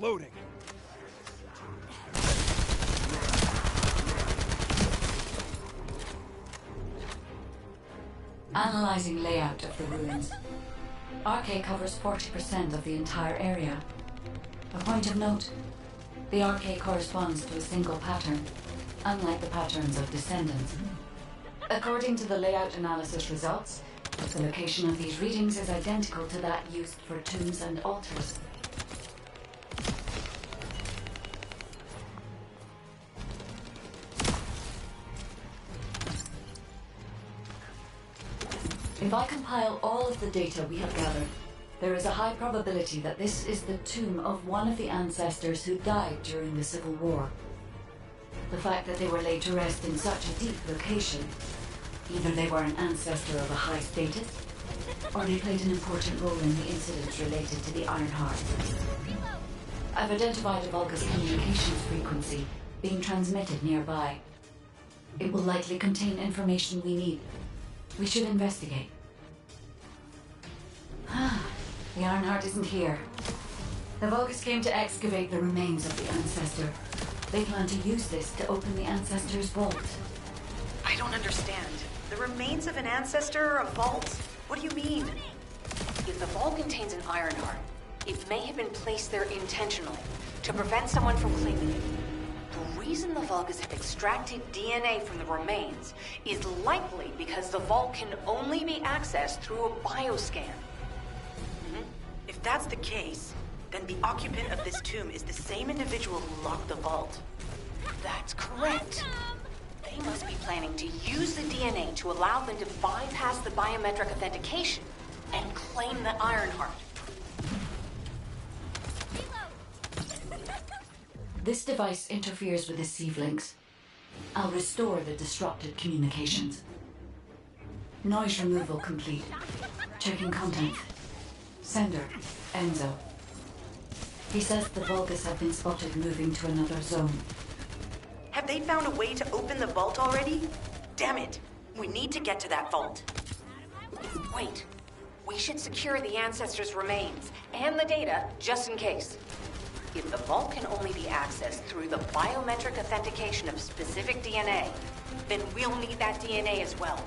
Loading. Analyzing layout of the ruins. RK covers 40% of the entire area. A point of note, the RK corresponds to a single pattern, unlike the patterns of Descendants. According to the layout analysis results, the location of these readings is identical to that used for tombs and altars. If I compile all of the data we have gathered, there is a high probability that this is the tomb of one of the ancestors who died during the Civil War. The fact that they were laid to rest in such a deep location, either they were an ancestor of a high status, or they played an important role in the incidents related to the Iron Heart. I've identified a Vulgus communications frequency being transmitted nearby. It will likely contain information we need. We should investigate. The Ironheart isn't here. The Vulgus came to excavate the remains of the ancestor. They plan to use this to open the ancestor's vault. I don't understand. The remains of an ancestor or a vault? What do you mean? If the vault contains an Ironheart, it may have been placed there intentionally to prevent someone from claiming it. The reason the Vulgus have extracted DNA from the remains is likely because the vault can only be accessed through a bioscan. If that's the case, then the occupant of this tomb is the same individual who locked the vault. That's correct. They must be planning to use the DNA to allow them to bypass the biometric authentication and claim the Ironheart. This device interferes with the sieve links. I'll restore the disrupted communications. Noise removal complete. Checking content. Sender, Enzo. He says the Vulgus have been spotted moving to another zone. Have they found a way to open the vault already? Damn it! We need to get to that vault. Wait. We should secure the ancestors' remains and the data just in case. If the vault can only be accessed through the biometric authentication of specific DNA, then we'll need that DNA as well.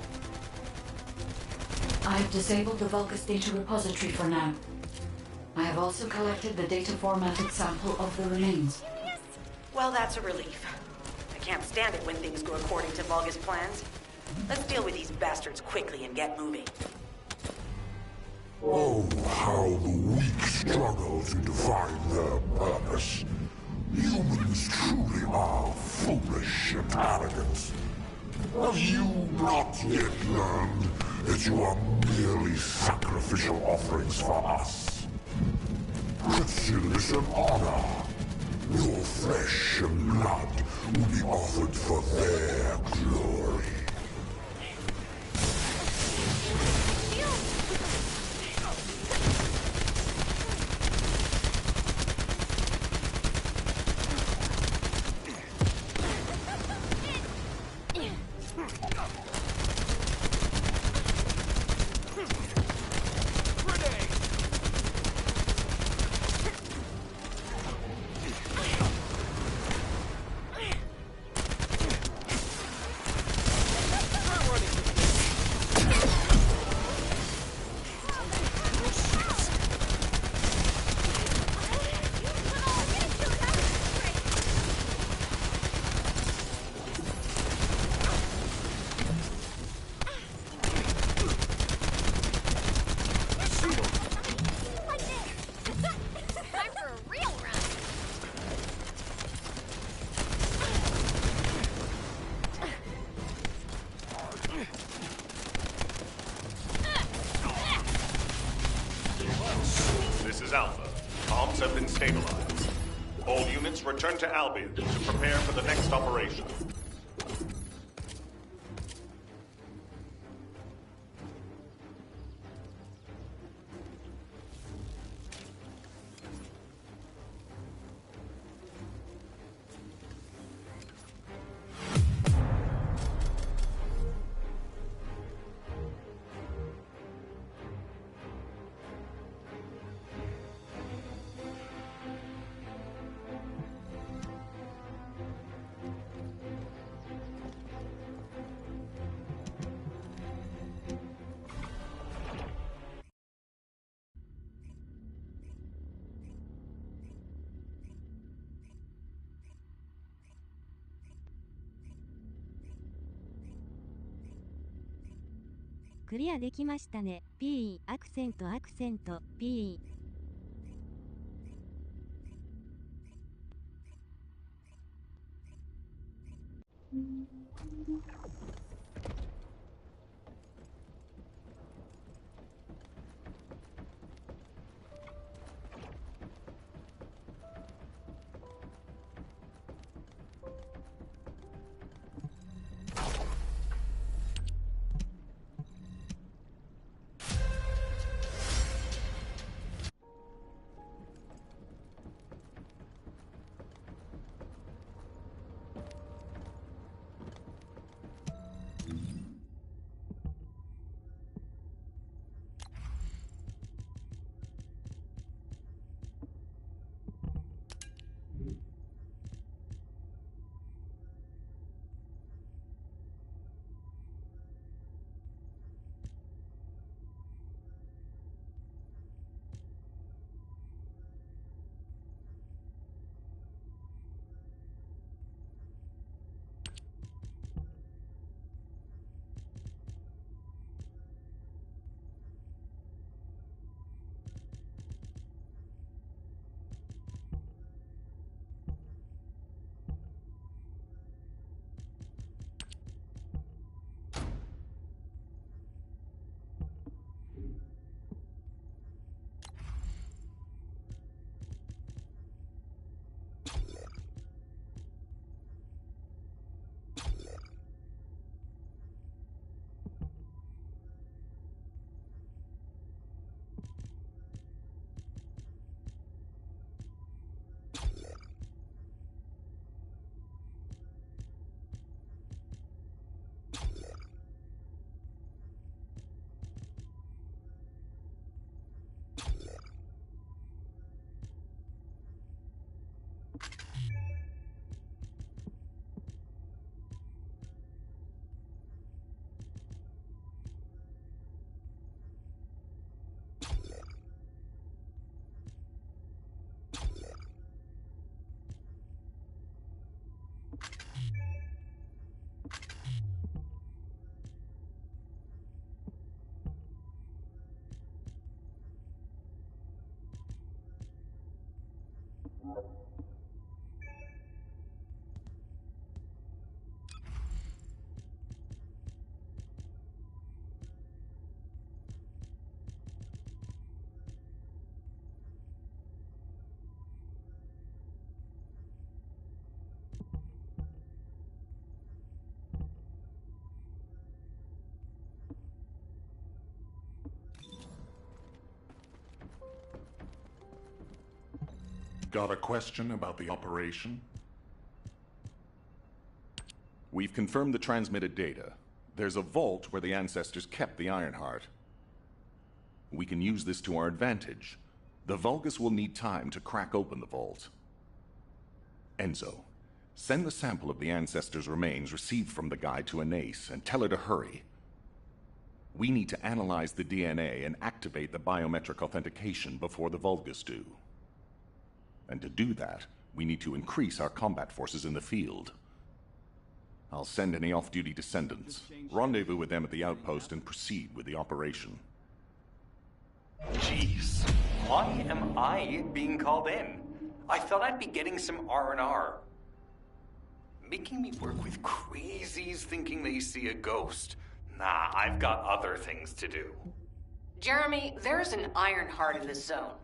I've disabled the Vulgus data repository for now. I have also collected the data formatted sample of the remains. Well, that's a relief. I can't stand it when things go according to Vulgus plans. Let's deal with these bastards quickly and get moving. Oh, how the weak struggle to define their purpose. Humans truly are foolish and arrogant. Have you not yet learned that you are merely sacrificial offerings for us? Consider this an honor. Your flesh and blood will be offered for their glory. This is Alpha. Comms have been stabilized. All units return to Albion to prepare for the next operation.クリアできましたね。P アクセント P。Got a question about the operation? We've confirmed the transmitted data. There's a vault where the ancestors kept the Ironheart. We can use this to our advantage. The Vulgus will need time to crack open the vault. Enzo, send the sample of the ancestors' remains received from the guide to Anais and tell her to hurry. We need to analyze the DNA and activate the biometric authentication before the Vulgus do. And to do that, we need to increase our combat forces in the field. I'll send any off-duty descendants, rendezvous with them at the outpost, and proceed with the operation. Jeez, why am I being called in? I thought I'd be getting some R&R. Making me work with crazies thinking they see a ghost. Nah, I've got other things to do. Jeremy, there's an Ironheart in the zone.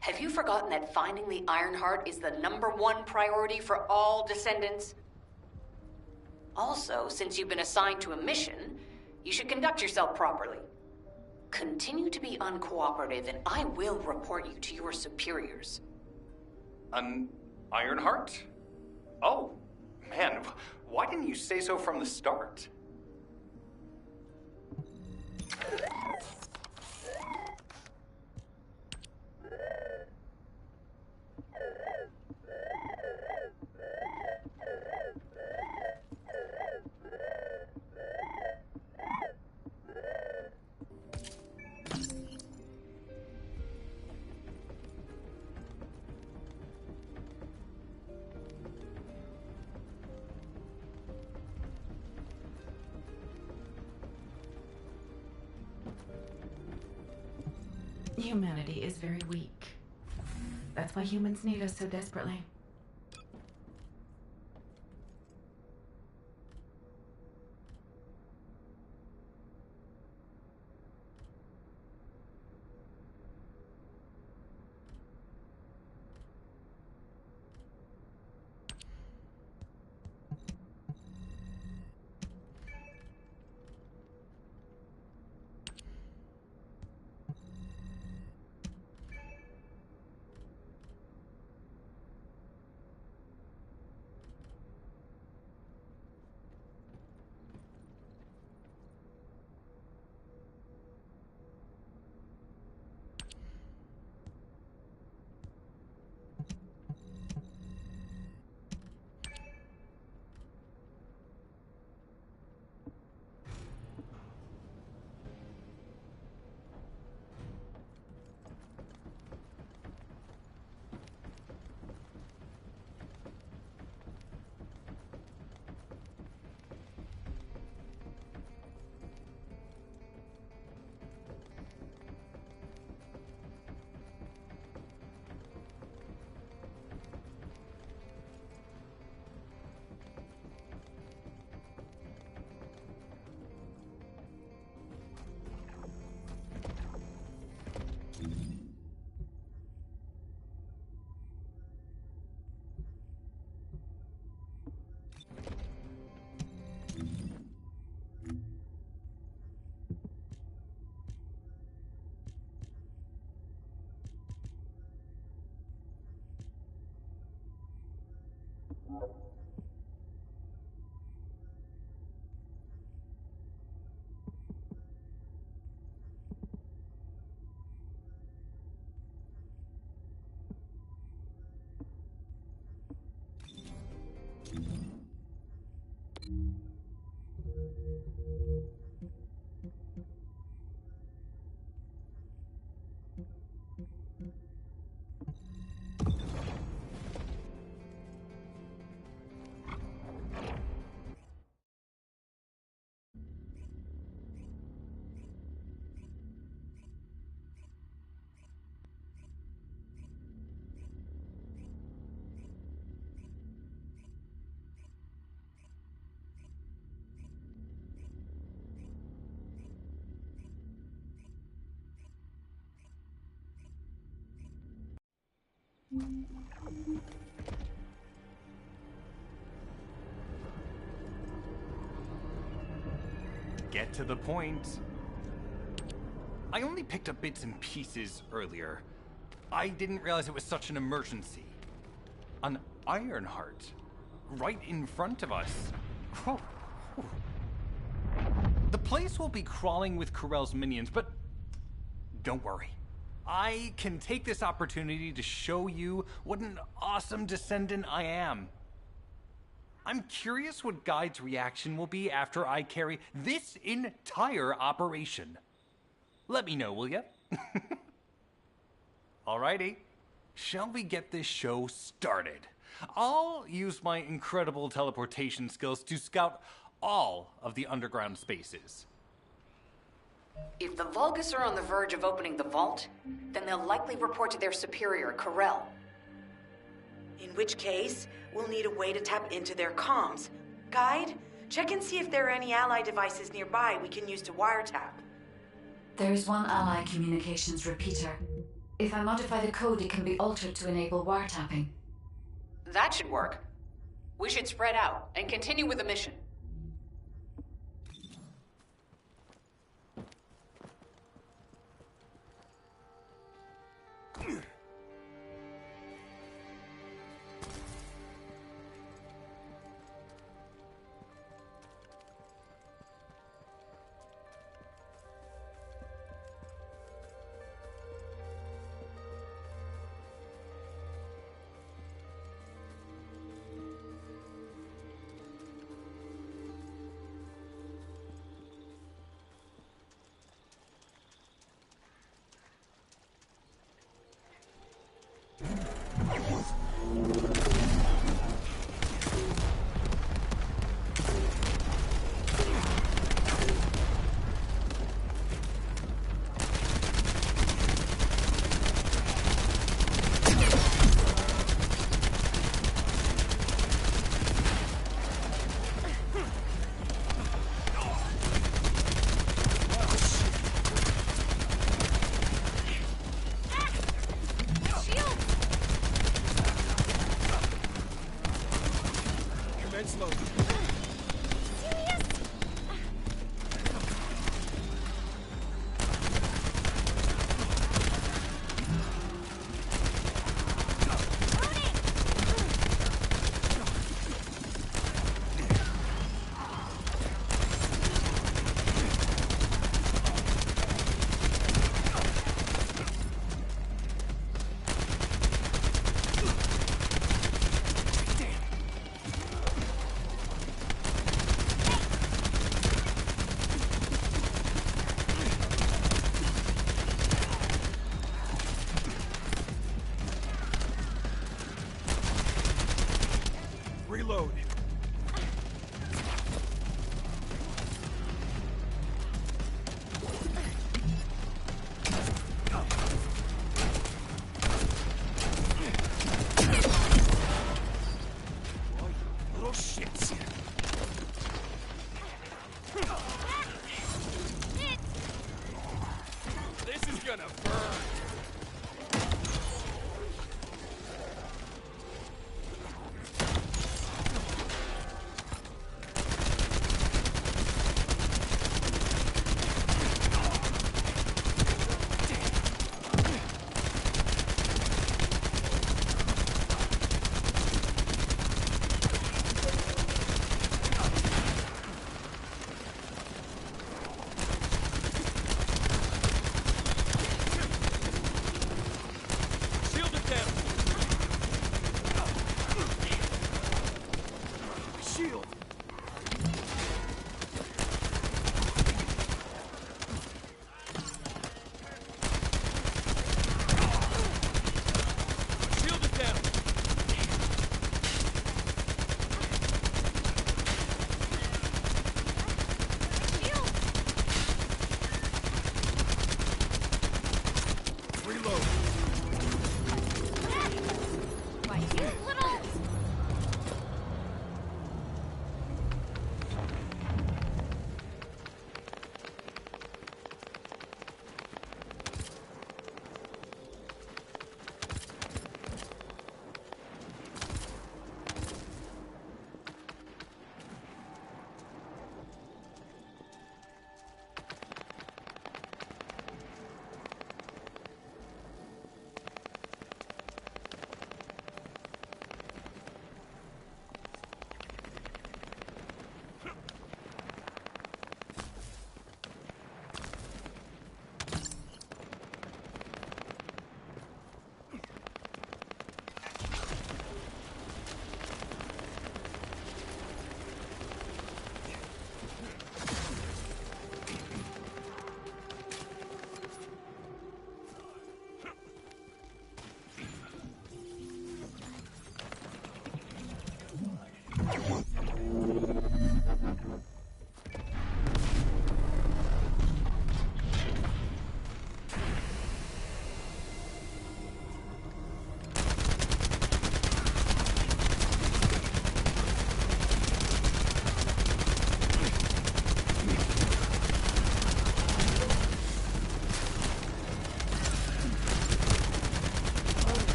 Have you forgotten that finding the Ironheart is the #1 priority for all Descendants? Also, since you've been assigned to a mission, you should conduct yourself properly. Continue to be uncooperative, and I will report you to your superiors. An Ironheart? Oh, man, why didn't you say so from the start? Humanity is very weak. That's why humans need us so desperately. Get to the point. I only picked up bits and pieces earlier. I didn't realize it was such an emergency. An Ironheart. Right in front of us. Whoa. The place will be crawling with Corell's minions, but don't worry. I can take this opportunity to show you what an awesome descendant I am. I'm curious what Guide's reaction will be after I carry this entire operation. Let me know, will ya? Alrighty. Shall we get this show started? I'll use my incredible teleportation skills to scout all of the underground spaces. If the Vulgus are on the verge of opening the vault, then they'll likely report to their superior, Corell. In which case, we'll need a way to tap into their comms. Guide, check and see if there are any ally devices nearby we can use to wiretap. There's one ally communications repeater. If I modify the code, it can be altered to enable wiretapping. That should work. We should spread out and continue with the mission.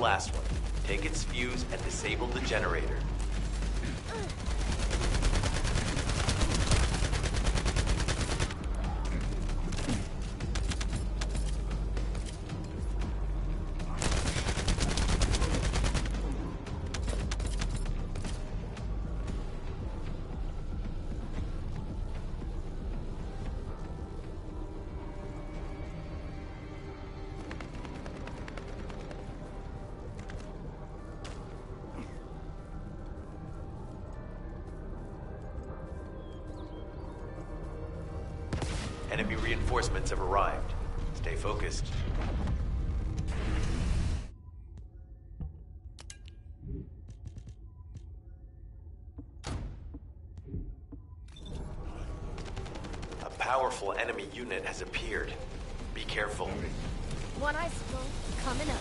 last one. Take its fuse and disable the generator. Enemy reinforcements have arrived. Stay focused. A powerful enemy unit has appeared. Be careful. One icicle coming up.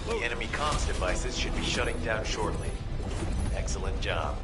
The enemy comms devices should be shutting down shortly. Excellent job.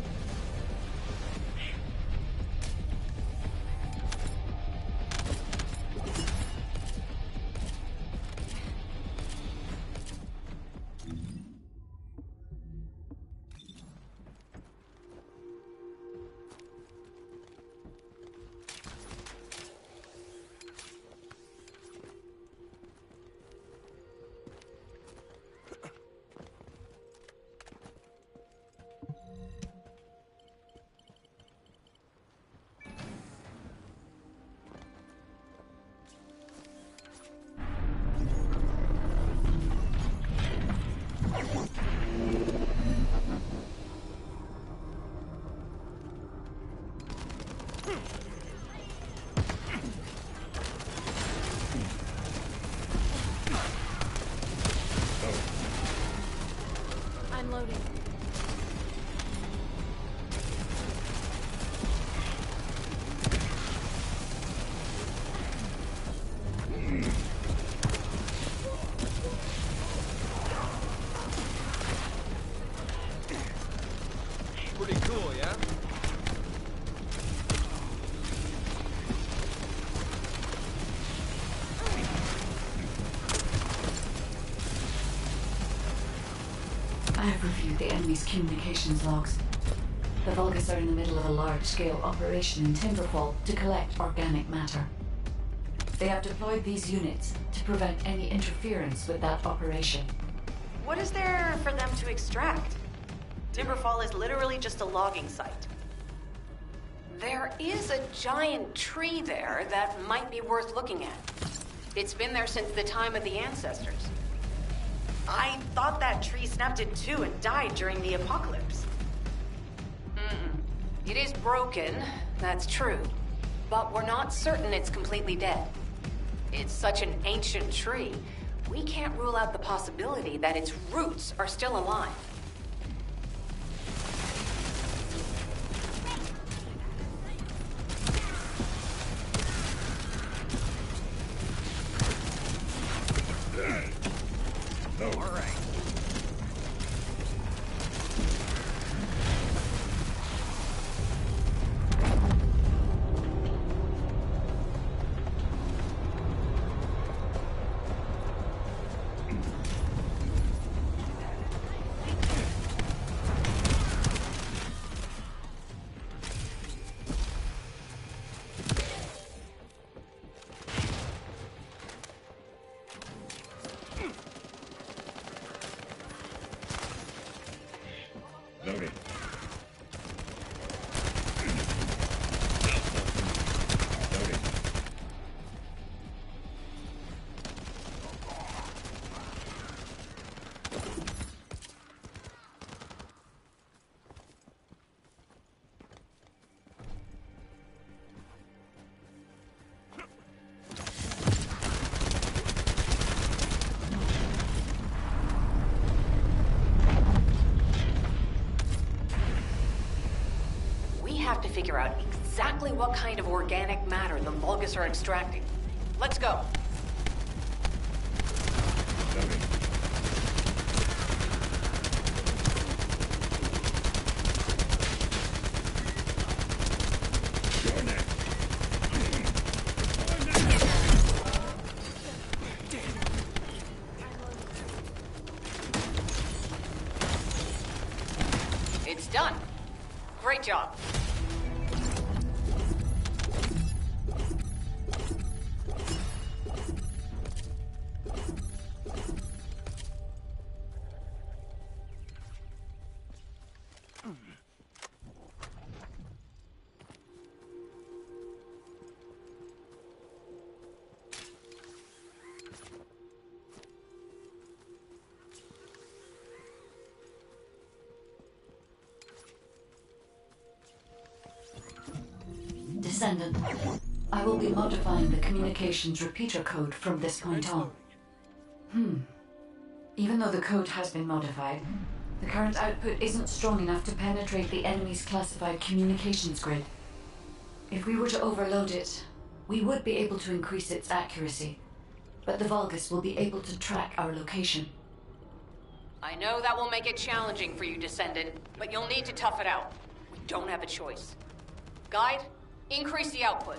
I'm loading. Pretty cool, yeah? I have reviewed the enemy's communications logs. The Vulgus are in the middle of a large-scale operation in Timberfall to collect organic matter. They have deployed these units to prevent any interference with that operation. What is there for them to extract? Timberfall is literally just a logging site. There is a giant tree there that might be worth looking at. It's been there since the time of the ancestors. I thought that tree snapped in two and died during the apocalypse. It is broken, that's true, but we're not certain it's completely dead. It's such an ancient tree, we can't rule out the possibility that its roots are still alive. Loading. To figure out exactly what kind of organic matter the Vulgus are extracting. Let's go. Descendant, I will be modifying the communications repeater code from this point on. Even though the code has been modified, the current output isn't strong enough to penetrate the enemy's classified communications grid. If we were to overload it, we would be able to increase its accuracy, but the Vulgus will be able to track our location. I know that will make it challenging for you, Descendant, but you'll need to tough it out. We don't have a choice. Guide, increase the output.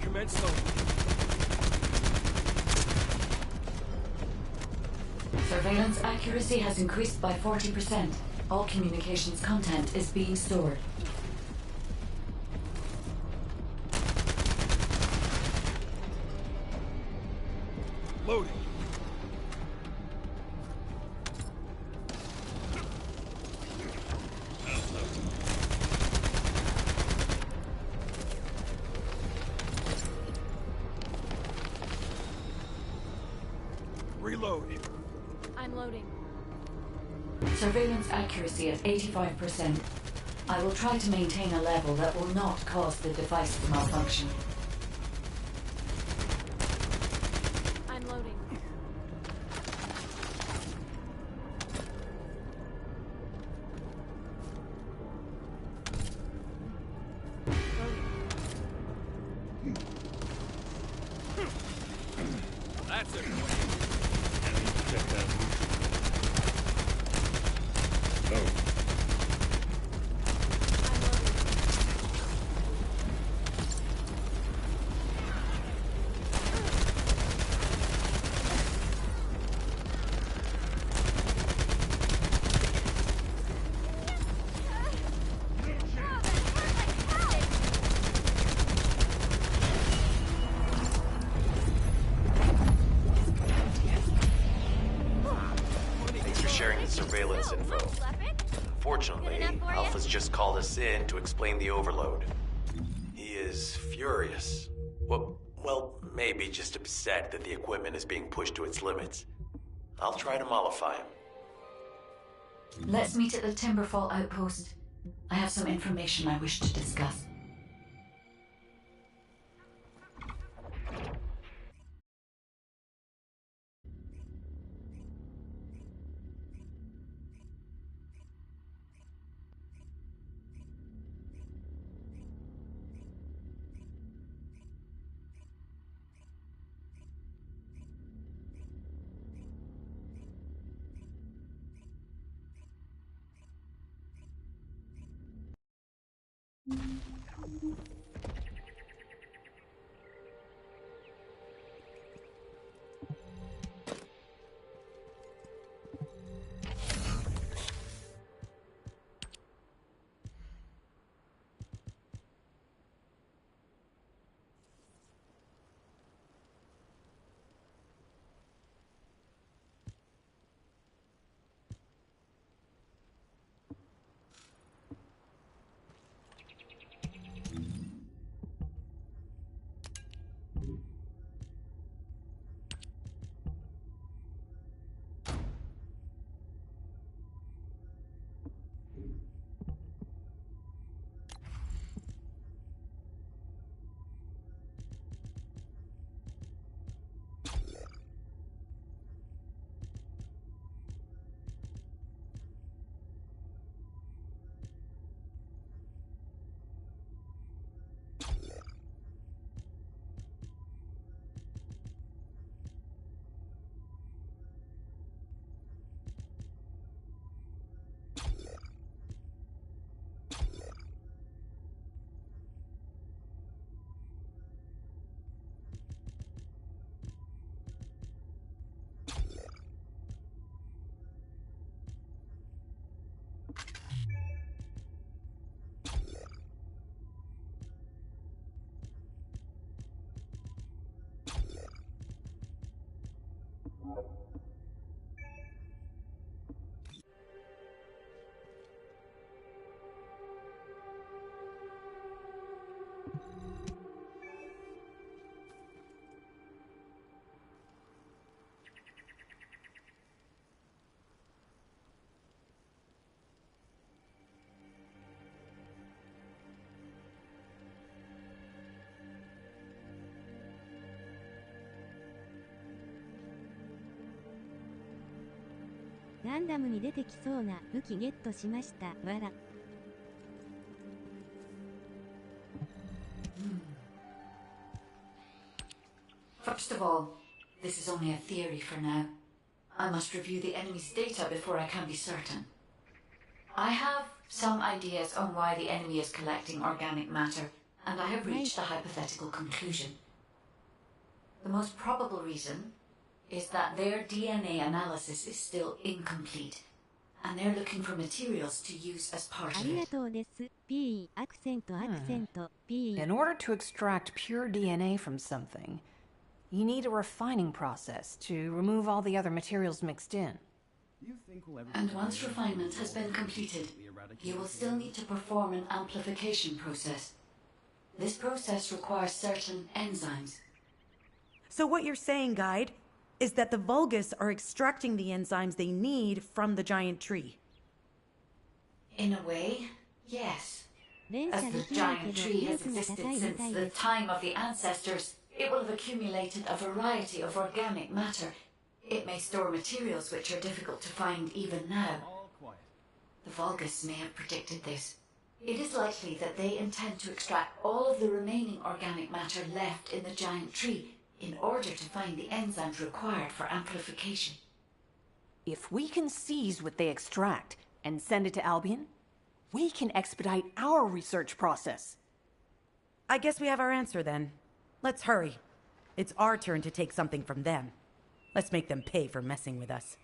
Commence loading. Surveillance accuracy has increased by 40%. All communications content is being stored. Loading. Reloading. I'm loading. Surveillance accuracy at 85%. I will try to maintain a level that will not cause the device to malfunction. I'm loading. That's it. Surveillance info. Fortunately, Alpha's just called us in to explain the overload. He is furious. Well, maybe just upset that the equipment is being pushed to its limits. I'll try to mollify him. Let's meet at the Timberfall outpost. I have some information I wish to discuss. ランダムに出てきそうな武器ゲットしました。わら。First of all, this is only a theory for now. I must review the enemy's data before I can be certain. I have some ideas on why the enemy is collecting organic matter, and I have reached a hypothetical conclusion. The most probable reason is that their DNA analysis is still incomplete, and they're looking for materials to use as part of it. In order to extract pure DNA from something, you need a refining process to remove all the other materials mixed in. And once refinement has been completed, you will still need to perform an amplification process. This process requires certain enzymes. So what you're saying, Guide, is that the Vulgus are extracting the enzymes they need from the giant tree. In a way, yes. As the giant tree has existed since the time of the ancestors, it will have accumulated a variety of organic matter. It may store materials which are difficult to find even now. The Vulgus may have predicted this. It is likely that they intend to extract all of the remaining organic matter left in the giant tree in order to find the enzymes required for amplification. If we can seize what they extract and send it to Albion, we can expedite our research process. I guess we have our answer then. Let's hurry. It's our turn to take something from them. Let's make them pay for messing with us.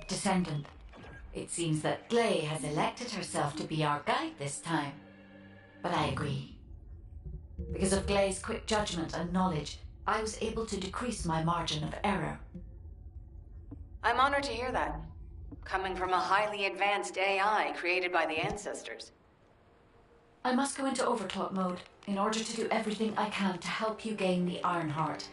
Descendant, it seems that Glay has elected herself to be our guide this time. But I agree. Because of Glay's quick judgment and knowledge, I was able to decrease my margin of error. I'm honored to hear that. Coming from a highly advanced AI created by the ancestors. I must go into overclock mode in order to do everything I can to help you gain the Iron Heart.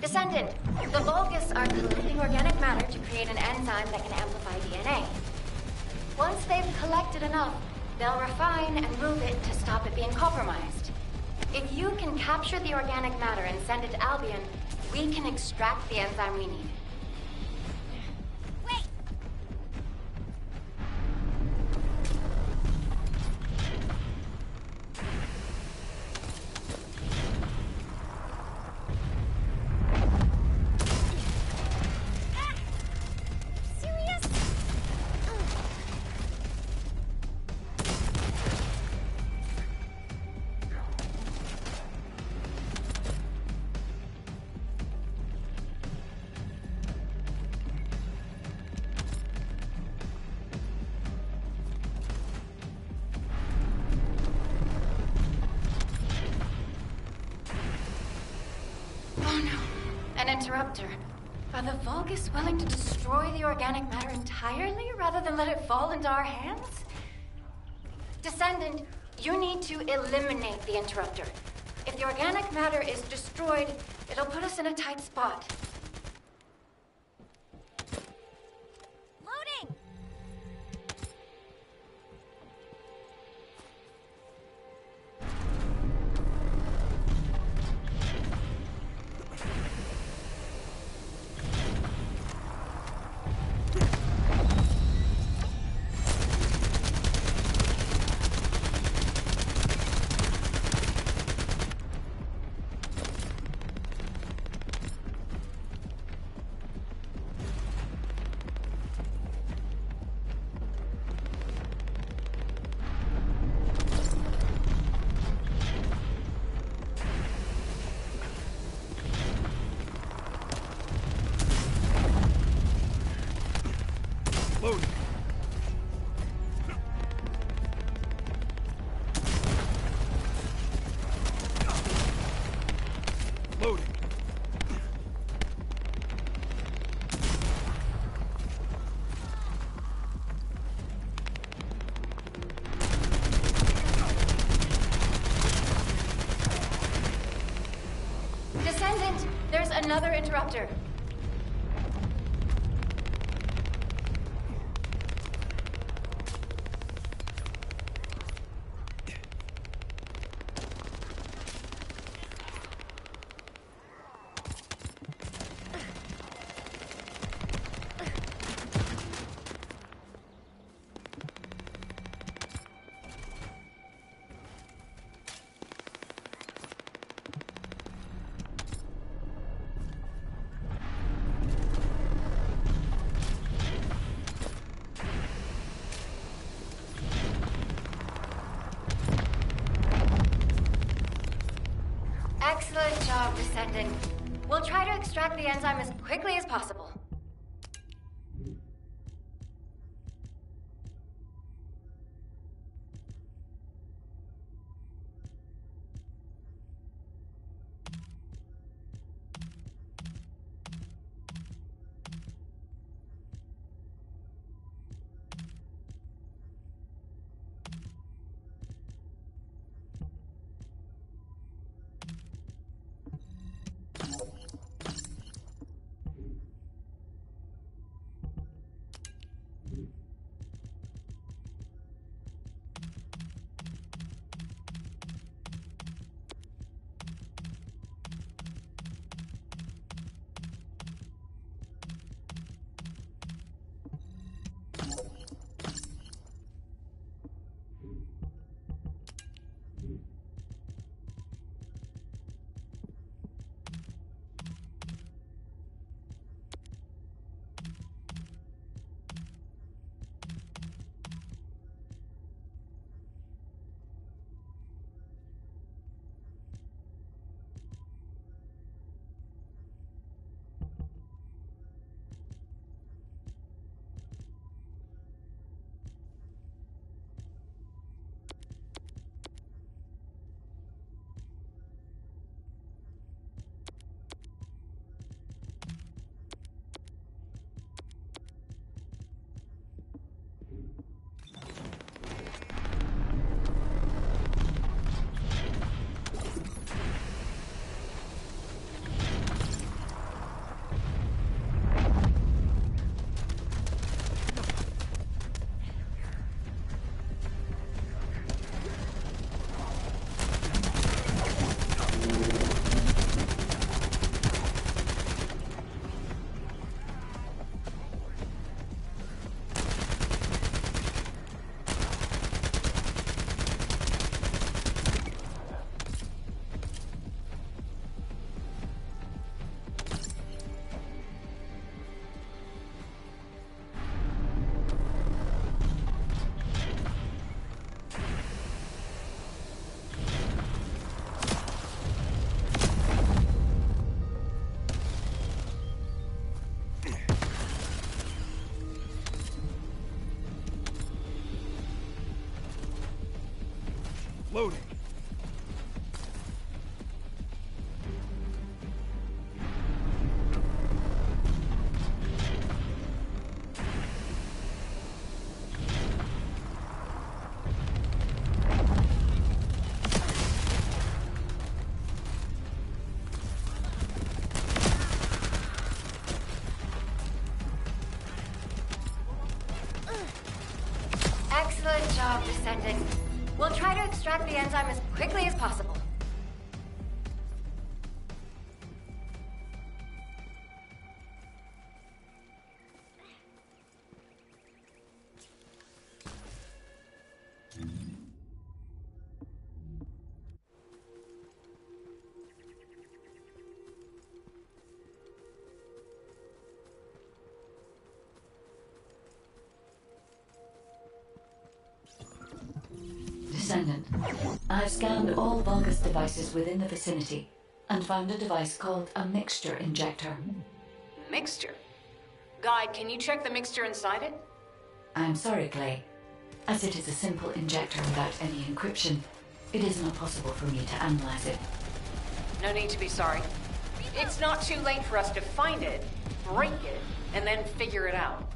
Descendant, the Vulgus are collecting organic matter to create an enzyme that can amplify DNA. Once they've collected enough, they'll refine and move it to stop it being compromised. If you can capture the organic matter and send it to Albion, we can extract the enzyme we need. An interrupter. Are the Vulgus willing to destroy the organic matter entirely rather than let it fall into our hands? Descendant, you need to eliminate the interrupter. If the organic matter is destroyed, it'll put us in a tight spot. Loading! Loading. Another interrupter. Excellent job, Descendant. We'll try to extract the enzyme as quickly as possible. Loading. Excellent job, Descendant. We'll try to extract the enzyme as quickly as possible. Descendant, I've scanned all Vulgus devices within the vicinity and found a device called a mixture injector. Mixture? Guide, can you check the mixture inside it? I'm sorry, Clay. As it is a simple injector without any encryption, it is not possible for me to analyze it. No need to be sorry. It's not too late for us to find it, break it, and then figure it out.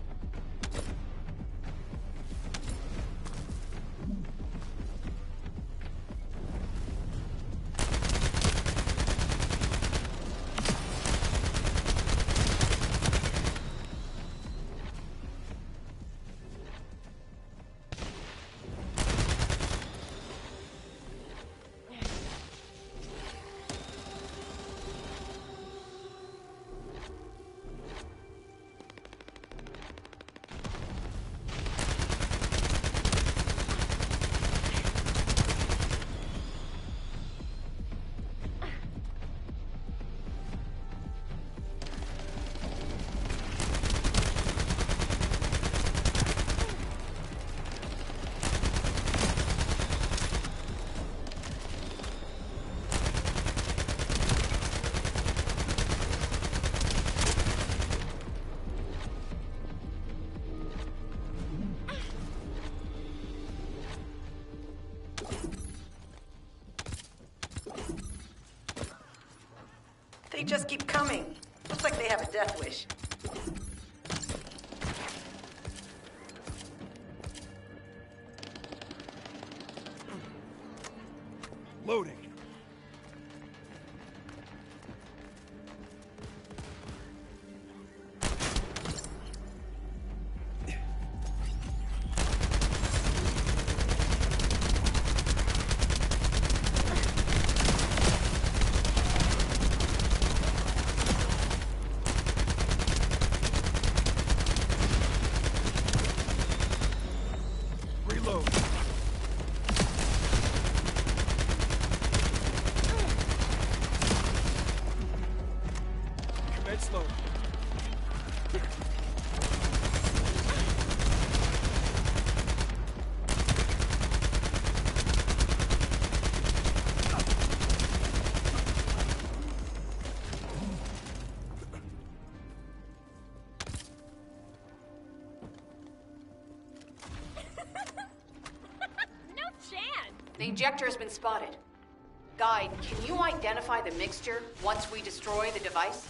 They just keep coming. Looks like they have a death wish. Loading. The ejector has been spotted. Guide, can you identify the mixture once we destroy the device?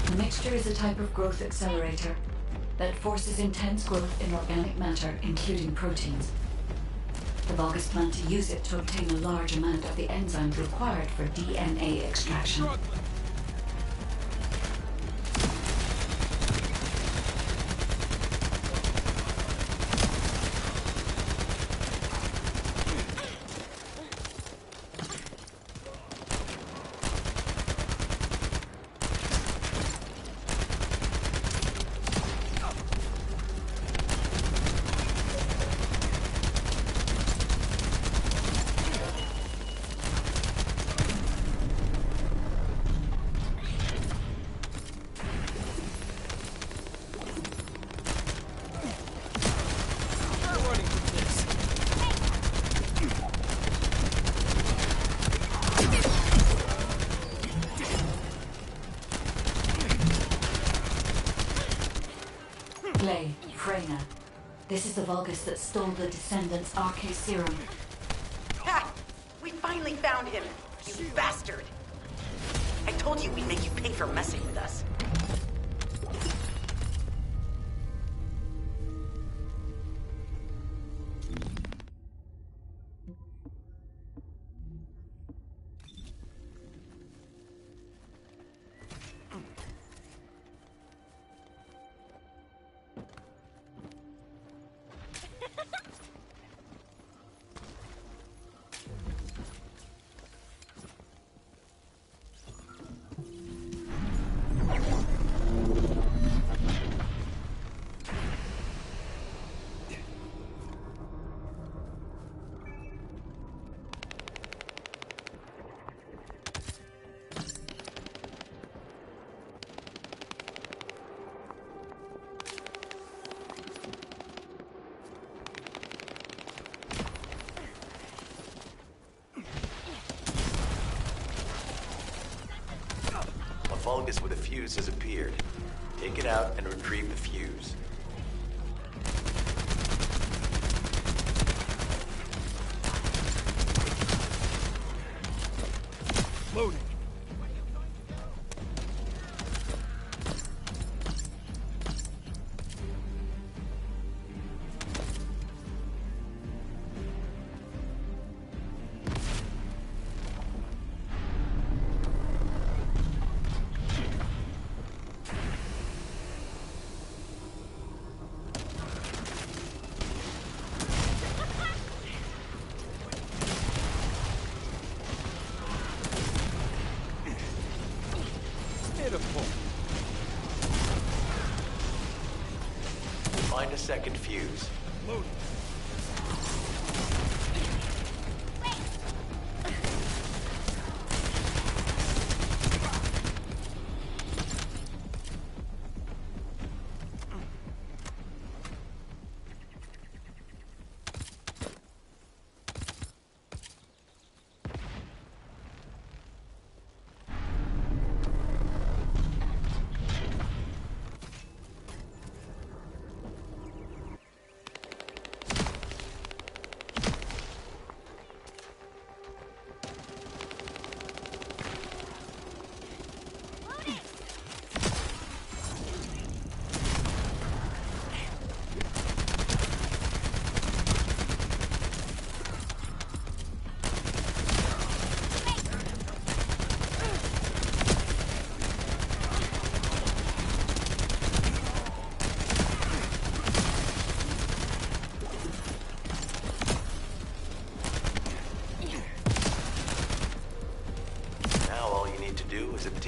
The mixture is a type of growth accelerator that forces intense growth in organic matter, including proteins. The Vulgus plan to use it to obtain a large amount of the enzymes required for DNA extraction. Freyna, this is the Vulgus that stole the Descendant's RK serum. Ha! We finally found him, you bastard! I told you we'd make you pay for messing with us. Vulgus with a fuse has appeared. Take it out and retrieve the fuse. Loading. Find a second fuse. Loading.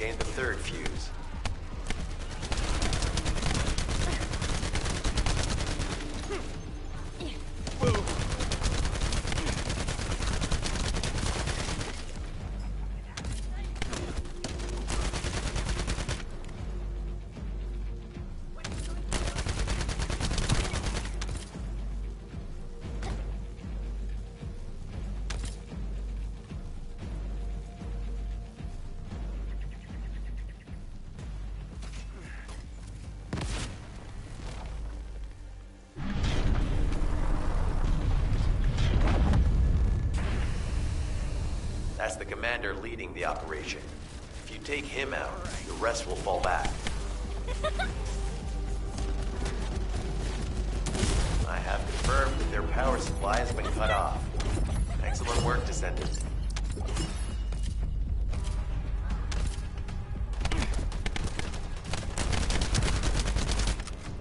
contain the third fuse. That's the commander leading the operation. If you take him out, the rest will fall back. I have confirmed that their power supply has been cut off. Excellent work, Descendant.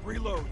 Reload.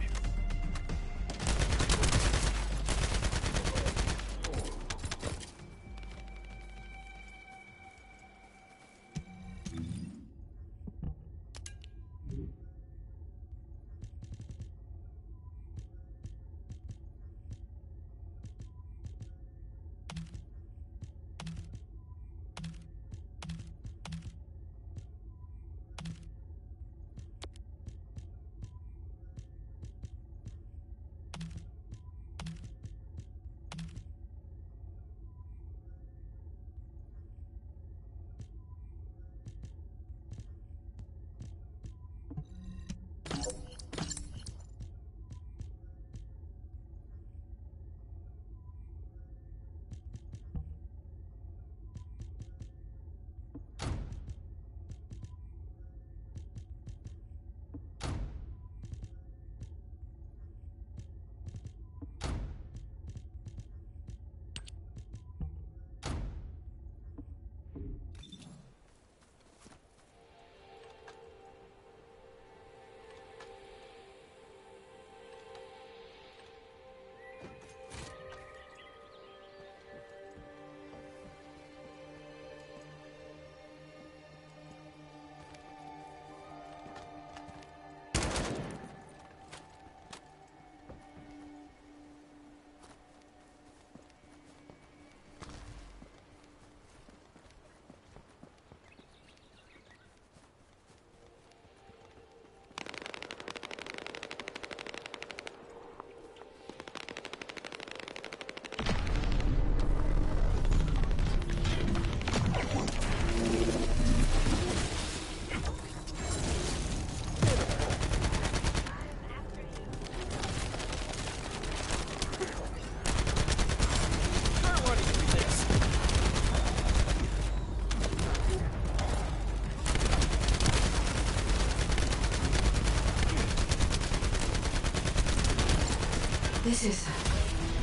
This is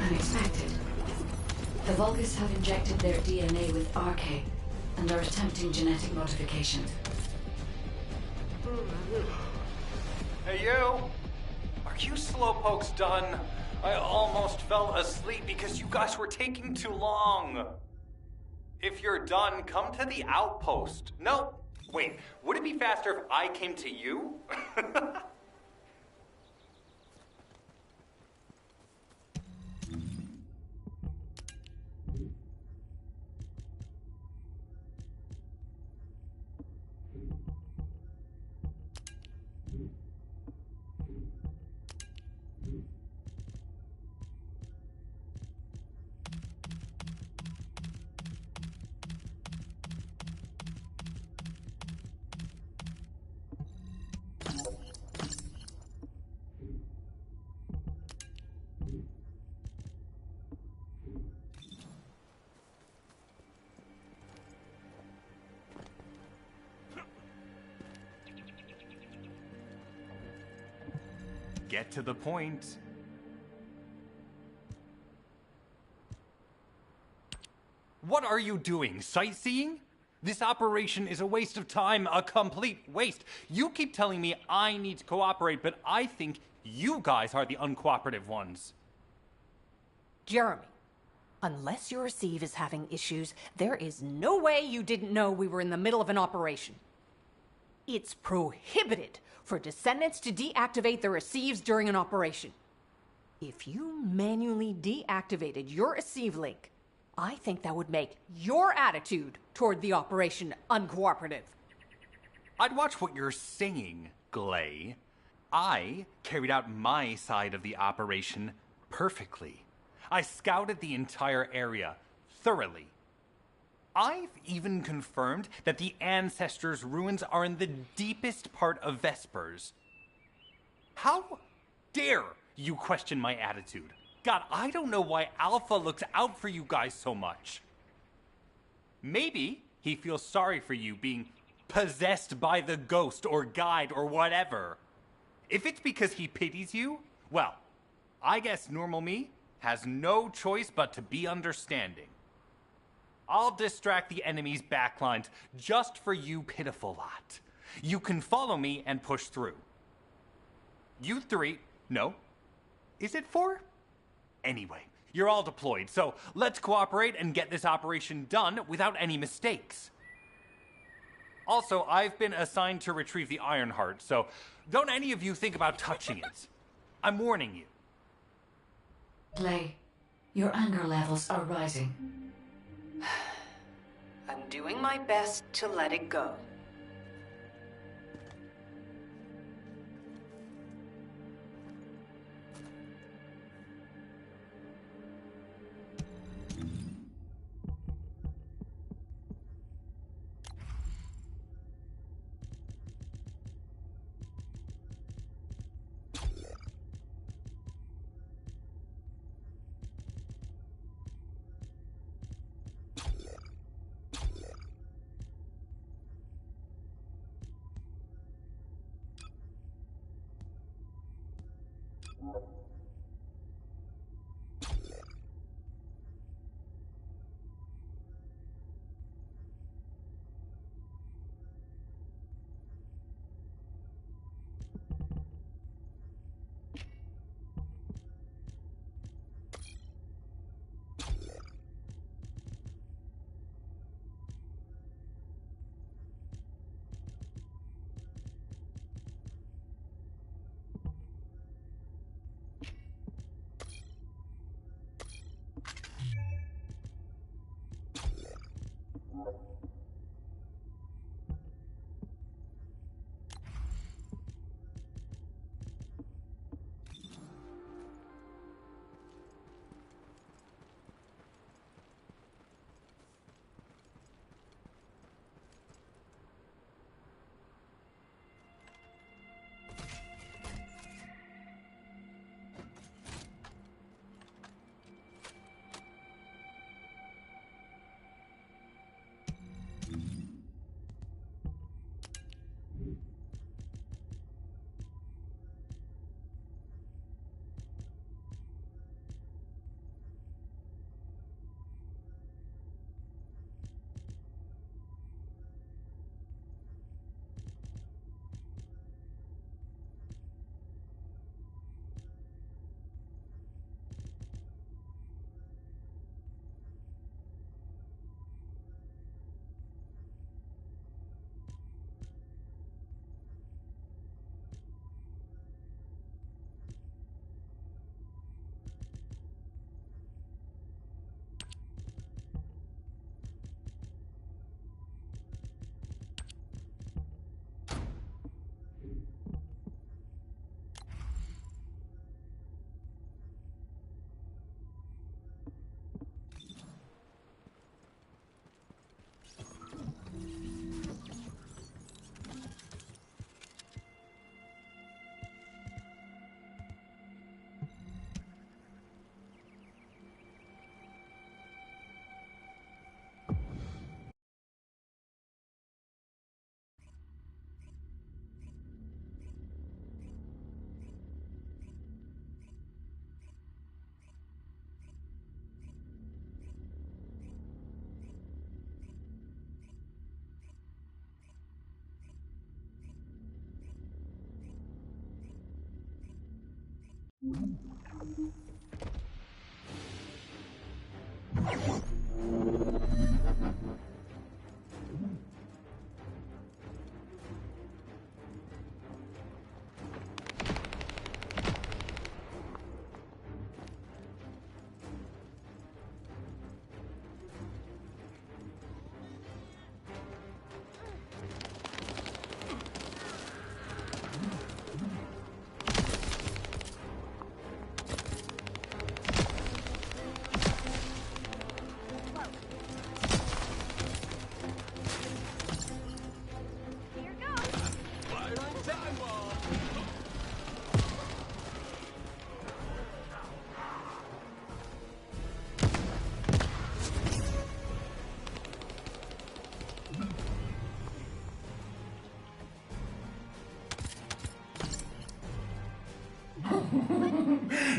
unexpected. The Vulgus have injected their DNA with RK and are attempting genetic modification. Hey, you! Are you slowpokes done? I almost fell asleep because you guys were taking too long. If you're done, come to the outpost. No, wait, would it be faster if I came to you? Get to the point. What are you doing? Sightseeing? This operation is a waste of time, a complete waste. You keep telling me I need to cooperate, but I think you guys are the uncooperative ones. Jeremy, unless your receive is having issues, there is no way you didn't know we were in the middle of an operation. It's prohibited for Descendants to deactivate the receives during an operation. If you manually deactivated your receive link, I think that would make your attitude toward the operation uncooperative. I'd watch what you're saying, Glay. I carried out my side of the operation perfectly. I scouted the entire area thoroughly. I've even confirmed that the Ancestors' ruins are in the deepest part of Vespers. How dare you question my attitude? God, I don't know why Alpha looks out for you guys so much. Maybe he feels sorry for you being possessed by the ghost or guide or whatever. If it's because he pities you, well, I guess normal me has no choice but to be understanding. I'll distract the enemy's backlines just for you pitiful lot. You can follow me and push through. You three, no. Is it four? Anyway, you're all deployed, so let's cooperate and get this operation done without any mistakes. Also, I've been assigned to retrieve the Ironheart, so don't any of you think about touching it. I'm warning you. Glay, your anger levels are rising. I'm doing my best to let it go.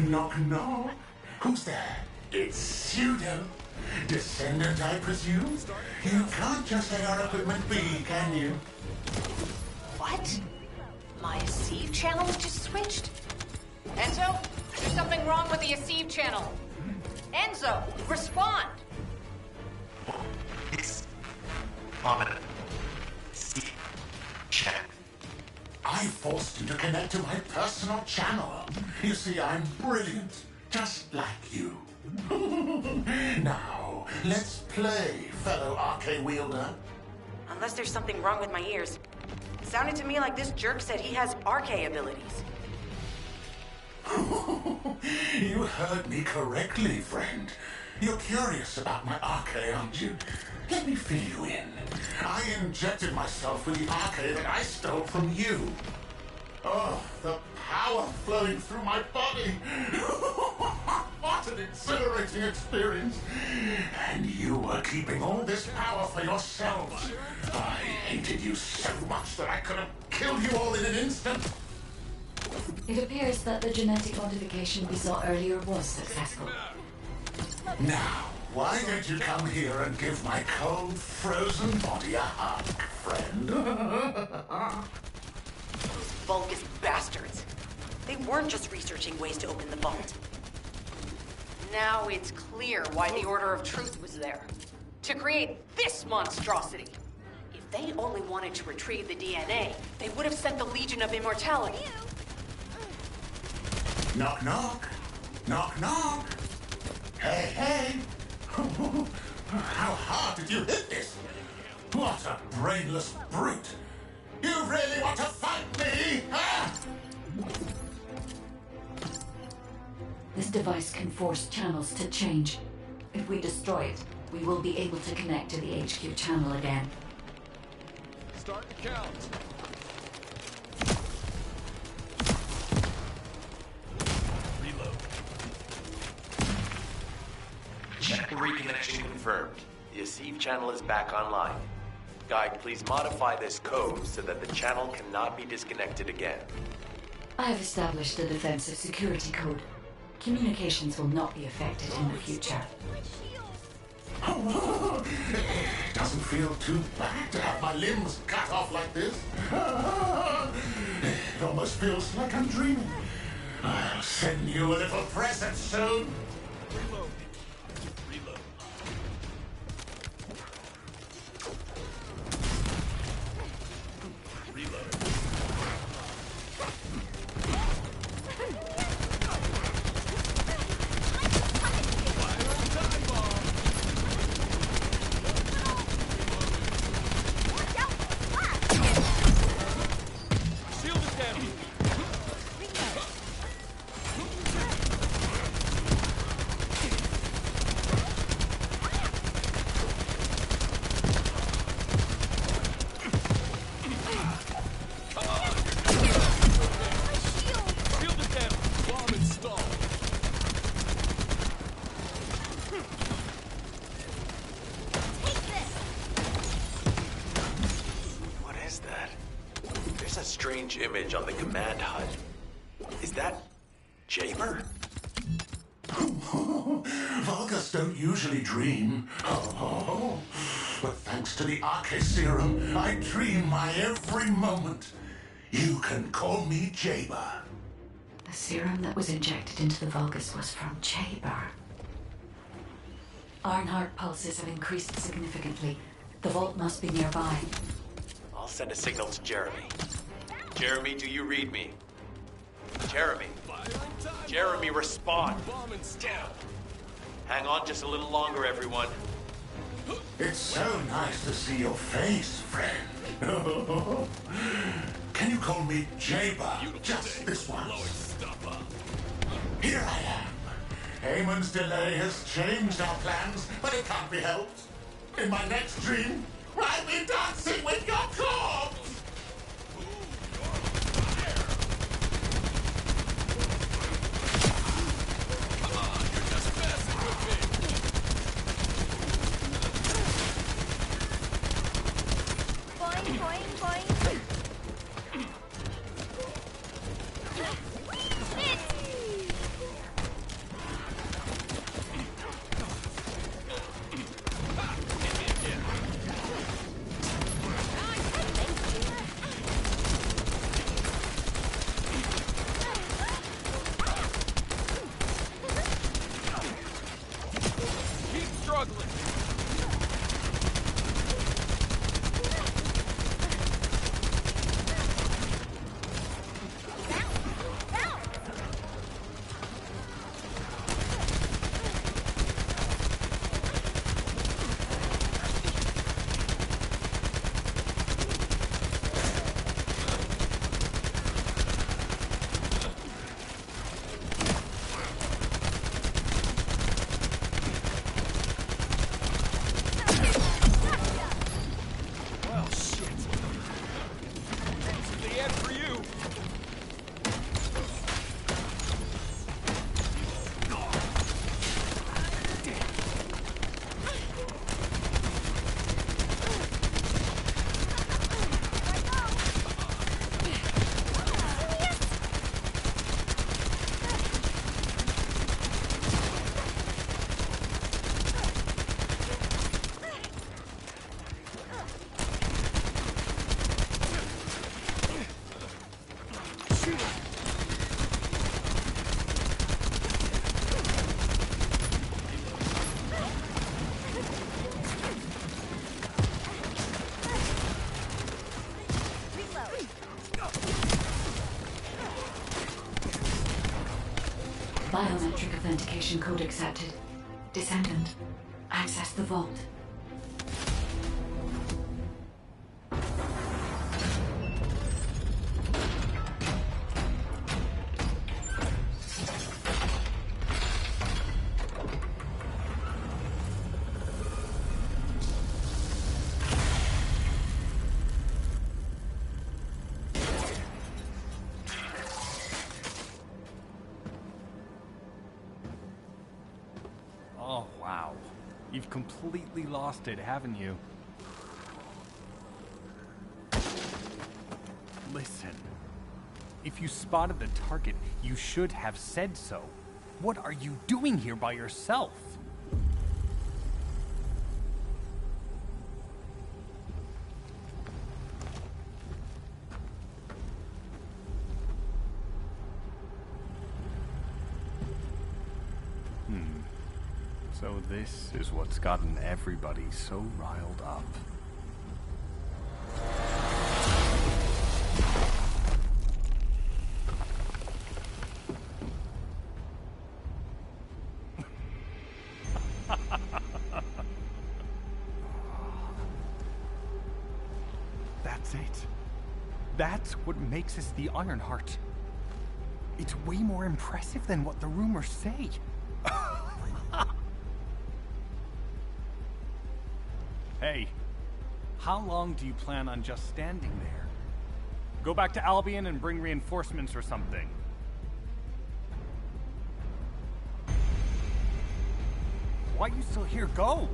Knock, knock. Who's there? It's Pseudo. Descendant, I presume? You can't just let our equipment be, can you? What? My Aceve channel just switched? Enzo, there's something wrong with the Aceve channel. Enzo, respond! It's on a check. I forced you to connect to my personal channel. You see, I'm brilliant, just like you. Now, let's play, fellow RK wielder. Unless there's something wrong with my ears. It sounded to me like this jerk said he has RK abilities. You heard me correctly, friend. You're curious about my RK, aren't you? Let me fill you in. I injected myself with the RK that I stole from you. Oh, the power flowing through my body. What an exhilarating experience. And you were keeping all this power for yourselves. I hated you so much that I could have killed you all in an instant. It appears that the genetic modification we saw earlier was successful. Now, why don't you come here and give my cold, frozen body a hug, friend? Vulgus bastards. They weren't just researching ways to open the vault. Now it's clear why the Order of Truth was there. To create this monstrosity. If they only wanted to retrieve the DNA, they would have sent the Legion of Immortality. Knock, knock. Knock, knock. Hey, hey. How hard did you hit this? What a brainless brute. You really want to fight me, huh? This device can force channels to change. If we destroy it, we will be able to connect to the HQ channel again. Start the count. Reload. Check reconnection confirmed. The Aceve channel is back online. Guide, please modify this code so that the channel cannot be disconnected again. I have established a defensive security code. Communications will not be affected in the future. It doesn't feel too bad to have my limbs cut off like this. It almost feels like I'm dreaming. I'll send you a little present soon. Reload. Reload. Reload. Shield is down. Shield is down. Bomb installed. What is that? There's a strange image on the command HUD. Is that Jaber? Vulgus don't usually dream. Oh, but thanks to the RK serum, I dream my every moment. You can call me Jaber. The serum that was injected into the Vulgus was from Jaber. Ironheart pulses have increased significantly. The vault must be nearby. I'll send a signal to Jeremy. Jeremy, do you read me? Jeremy. Jeremy, respond. Bomb installed. Hang on just a little longer, everyone. It's so nice to see your face, friend. Can you call me Jaber just this once? Here I am. Eamon's delay has changed our plans, but it can't be helped. In my next dream, I'll be dancing with your corpse! Boing, boing, boing. Hit! struggling. Biometric authentication code accepted. Descendant, access the vault. Oh, wow. You've completely lost it, haven't you? Listen. If you spotted the target, you should have said so. What are you doing here by yourself? So this is what's gotten everybody so riled up. That's it. That's what makes us the Ironheart. It's way more impressive than what the rumors say. Hey, how long do you plan on just standing there? Go back to Albion and bring reinforcements or something. Why are you still here? Go!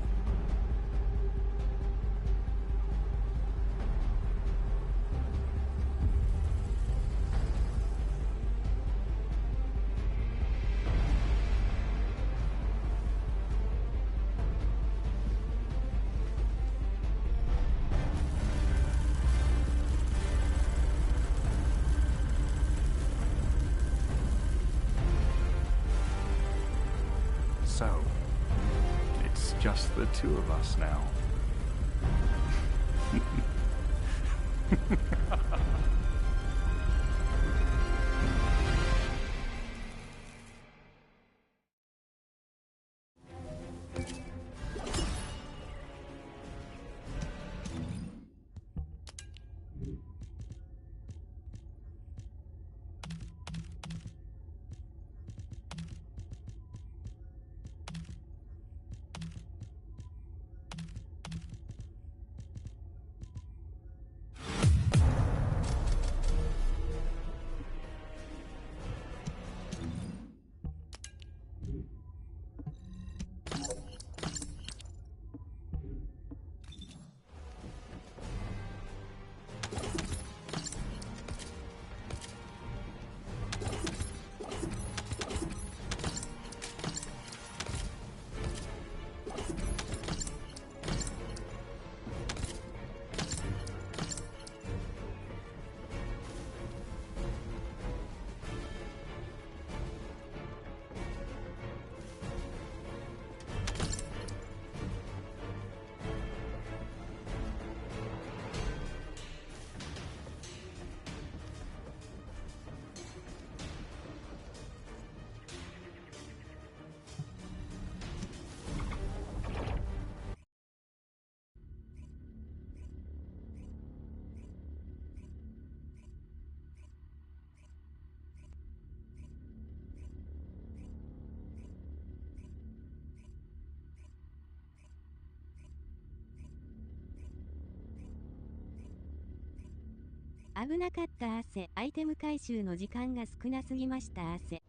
So, it's just the two of us now. 危なかった汗。アイテム回収の時間が少なすぎました汗。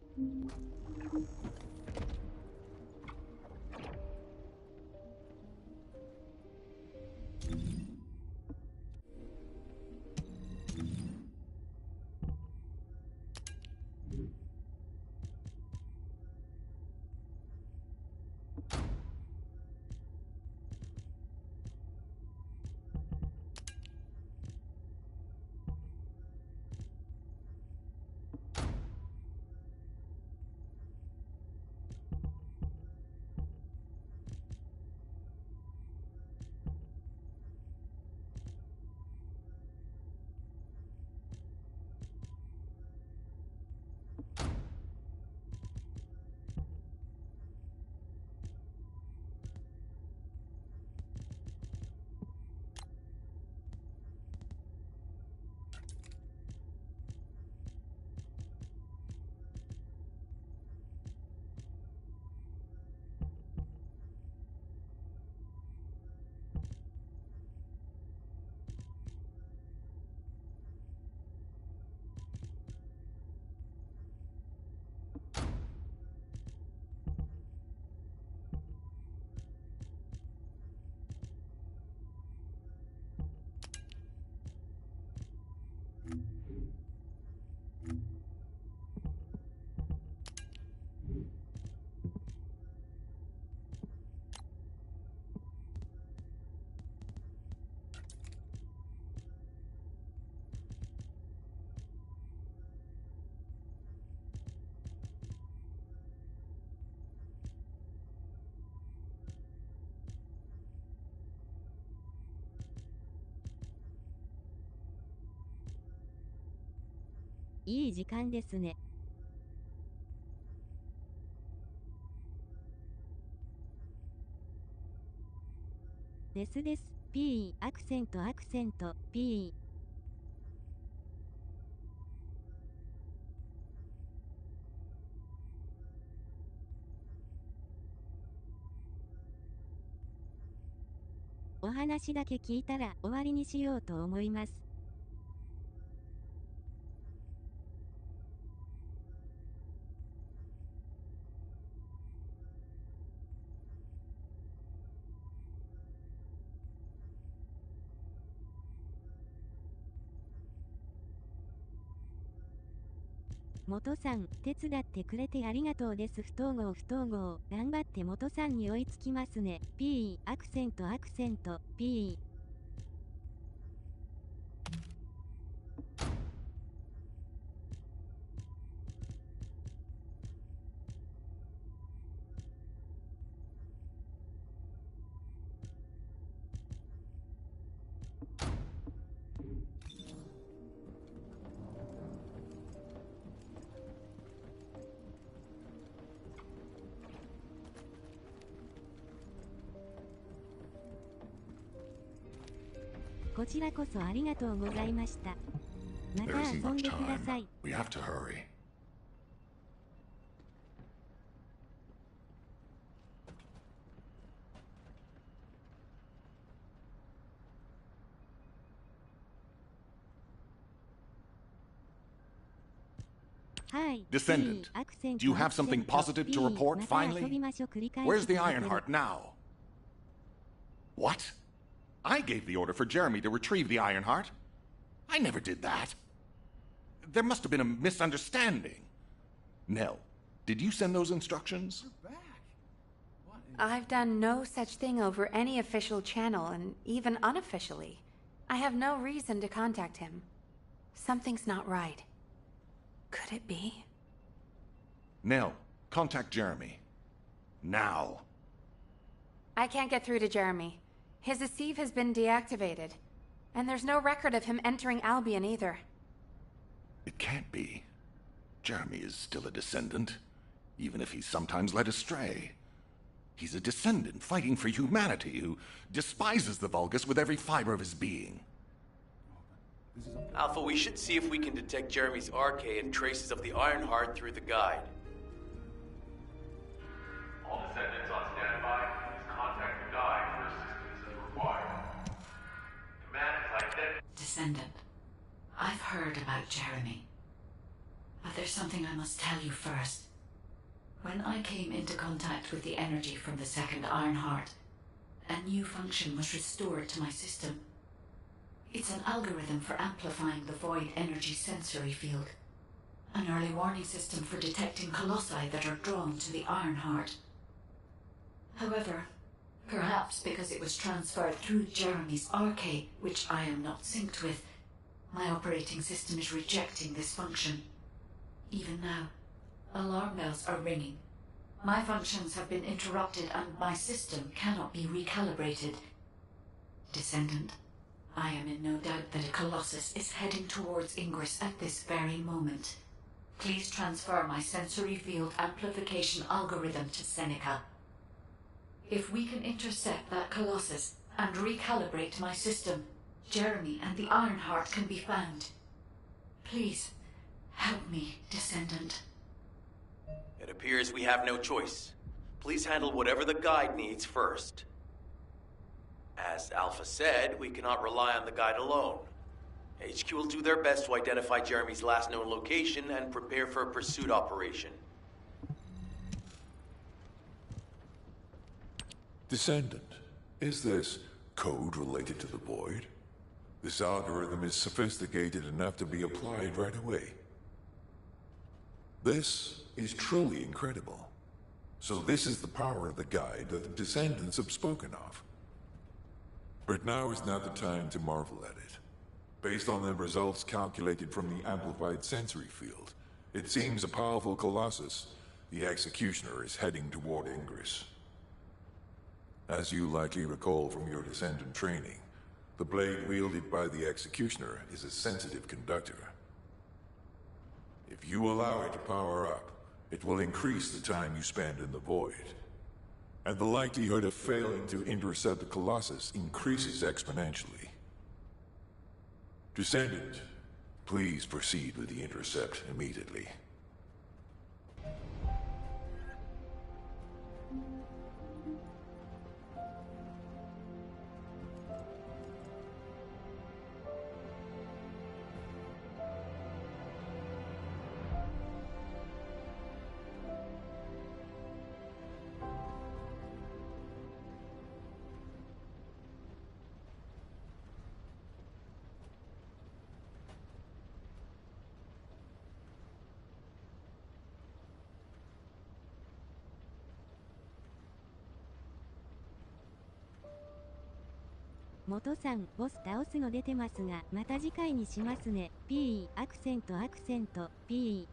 いい時間ですね。ですです。P アクセントP。お話だけ聞いたら終わりにしようと思います。元さん、手伝ってくれてありがとうです。不統合。頑張って元さんに追いつきますね。P アクセントP。こちらこそありがとうございました。また遊んでください。We have to hurry. Descendant, do you have something positive to report finally? Where's the Ironheart now? What? I gave the order for Jeremy to retrieve the Ironheart. I never did that. There must have been a misunderstanding. Nell, did you send those instructions? I've done no such thing over any official channel, and even unofficially. I have no reason to contact him. Something's not right. Could it be? Nell, contact Jeremy. Now. I can't get through to Jeremy. His Deceive has been deactivated, and there's no record of him entering Albion either. It can't be. Jeremy is still a Descendant, even if he's sometimes led astray. He's a Descendant fighting for humanity who despises the Vulgus with every fiber of his being. Alpha, we should see if we can detect Jeremy's arcade and traces of the Ironheart through the guide. All Descendants on standby. Please contact the guide for assistance as required. Command is identified. Descendant, I've about Jeremy. But there's something I must tell you first. When I came into contact with the energy from the second Ironheart, a new function was restored to my system. It's an algorithm for amplifying the void energy sensory field. An early warning system for detecting colossi that are drawn to the Ironheart. However, perhaps because it was transferred through Jeremy's arcade, which I am not synced with, my operating system is rejecting this function. Even now, alarm bells are ringing. My functions have been interrupted and my system cannot be recalibrated. Descendant, I am in no doubt that a Colossus is heading towards Ingress at this very moment. Please transfer my sensory field amplification algorithm to Seneca. If we can intercept that Colossus and recalibrate my system, Jeremy and the Ironheart can be found. Please, help me, Descendant. It appears we have no choice. Please handle whatever the guide needs first. As Alpha said, we cannot rely on the guide alone. HQ will do their best to identify Jeremy's last known location and prepare for a pursuit operation. Descendant, is this code related to the Void? This algorithm is sophisticated enough to be applied right away. This is truly incredible. So this is the power of the guide that the Descendants have spoken of. But now is not the time to marvel at it. Based on the results calculated from the amplified sensory field, it seems a powerful Colossus, the Executioner, is heading toward Ingress. As you likely recall from your Descendant training, the blade wielded by the Executioner is a sensitive conductor. If you allow it to power up, it will increase the time you spend in the Void. And the likelihood of failing to intercept the Colossus increases exponentially. Descendant, please proceed with the intercept immediately.元さん、ボス倒すの出てますが、また次回にしますね。P、アクセント、P。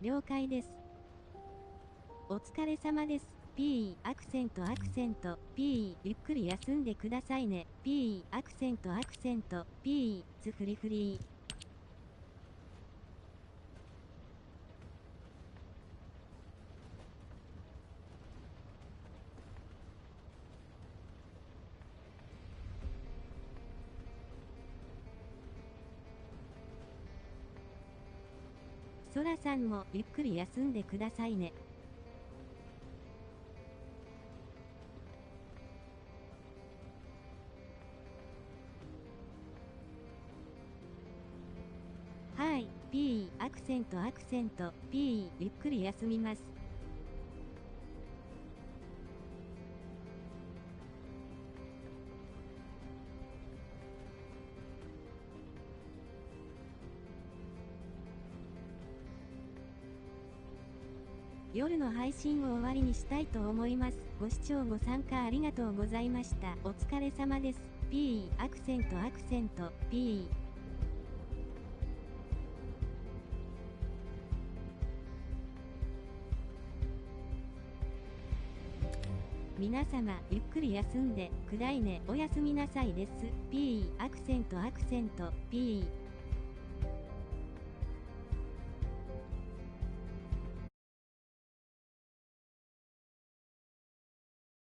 了解です。お疲れ様です。P、アクセント、P、ゆっくり休んでくださいね。P、アクセント、P、フリフリ。ソラさんもゆっくり休んでくださいね。はい、P、アクセント、P、ゆっくり休みます。夜の配信を終わりにしたいと思います。ご視聴ご参加ありがとうございました。お疲れ様です。P、アクセント、P。皆様、ゆっくり休んでくだいね。おやすみなさいです。P、アクセント、P。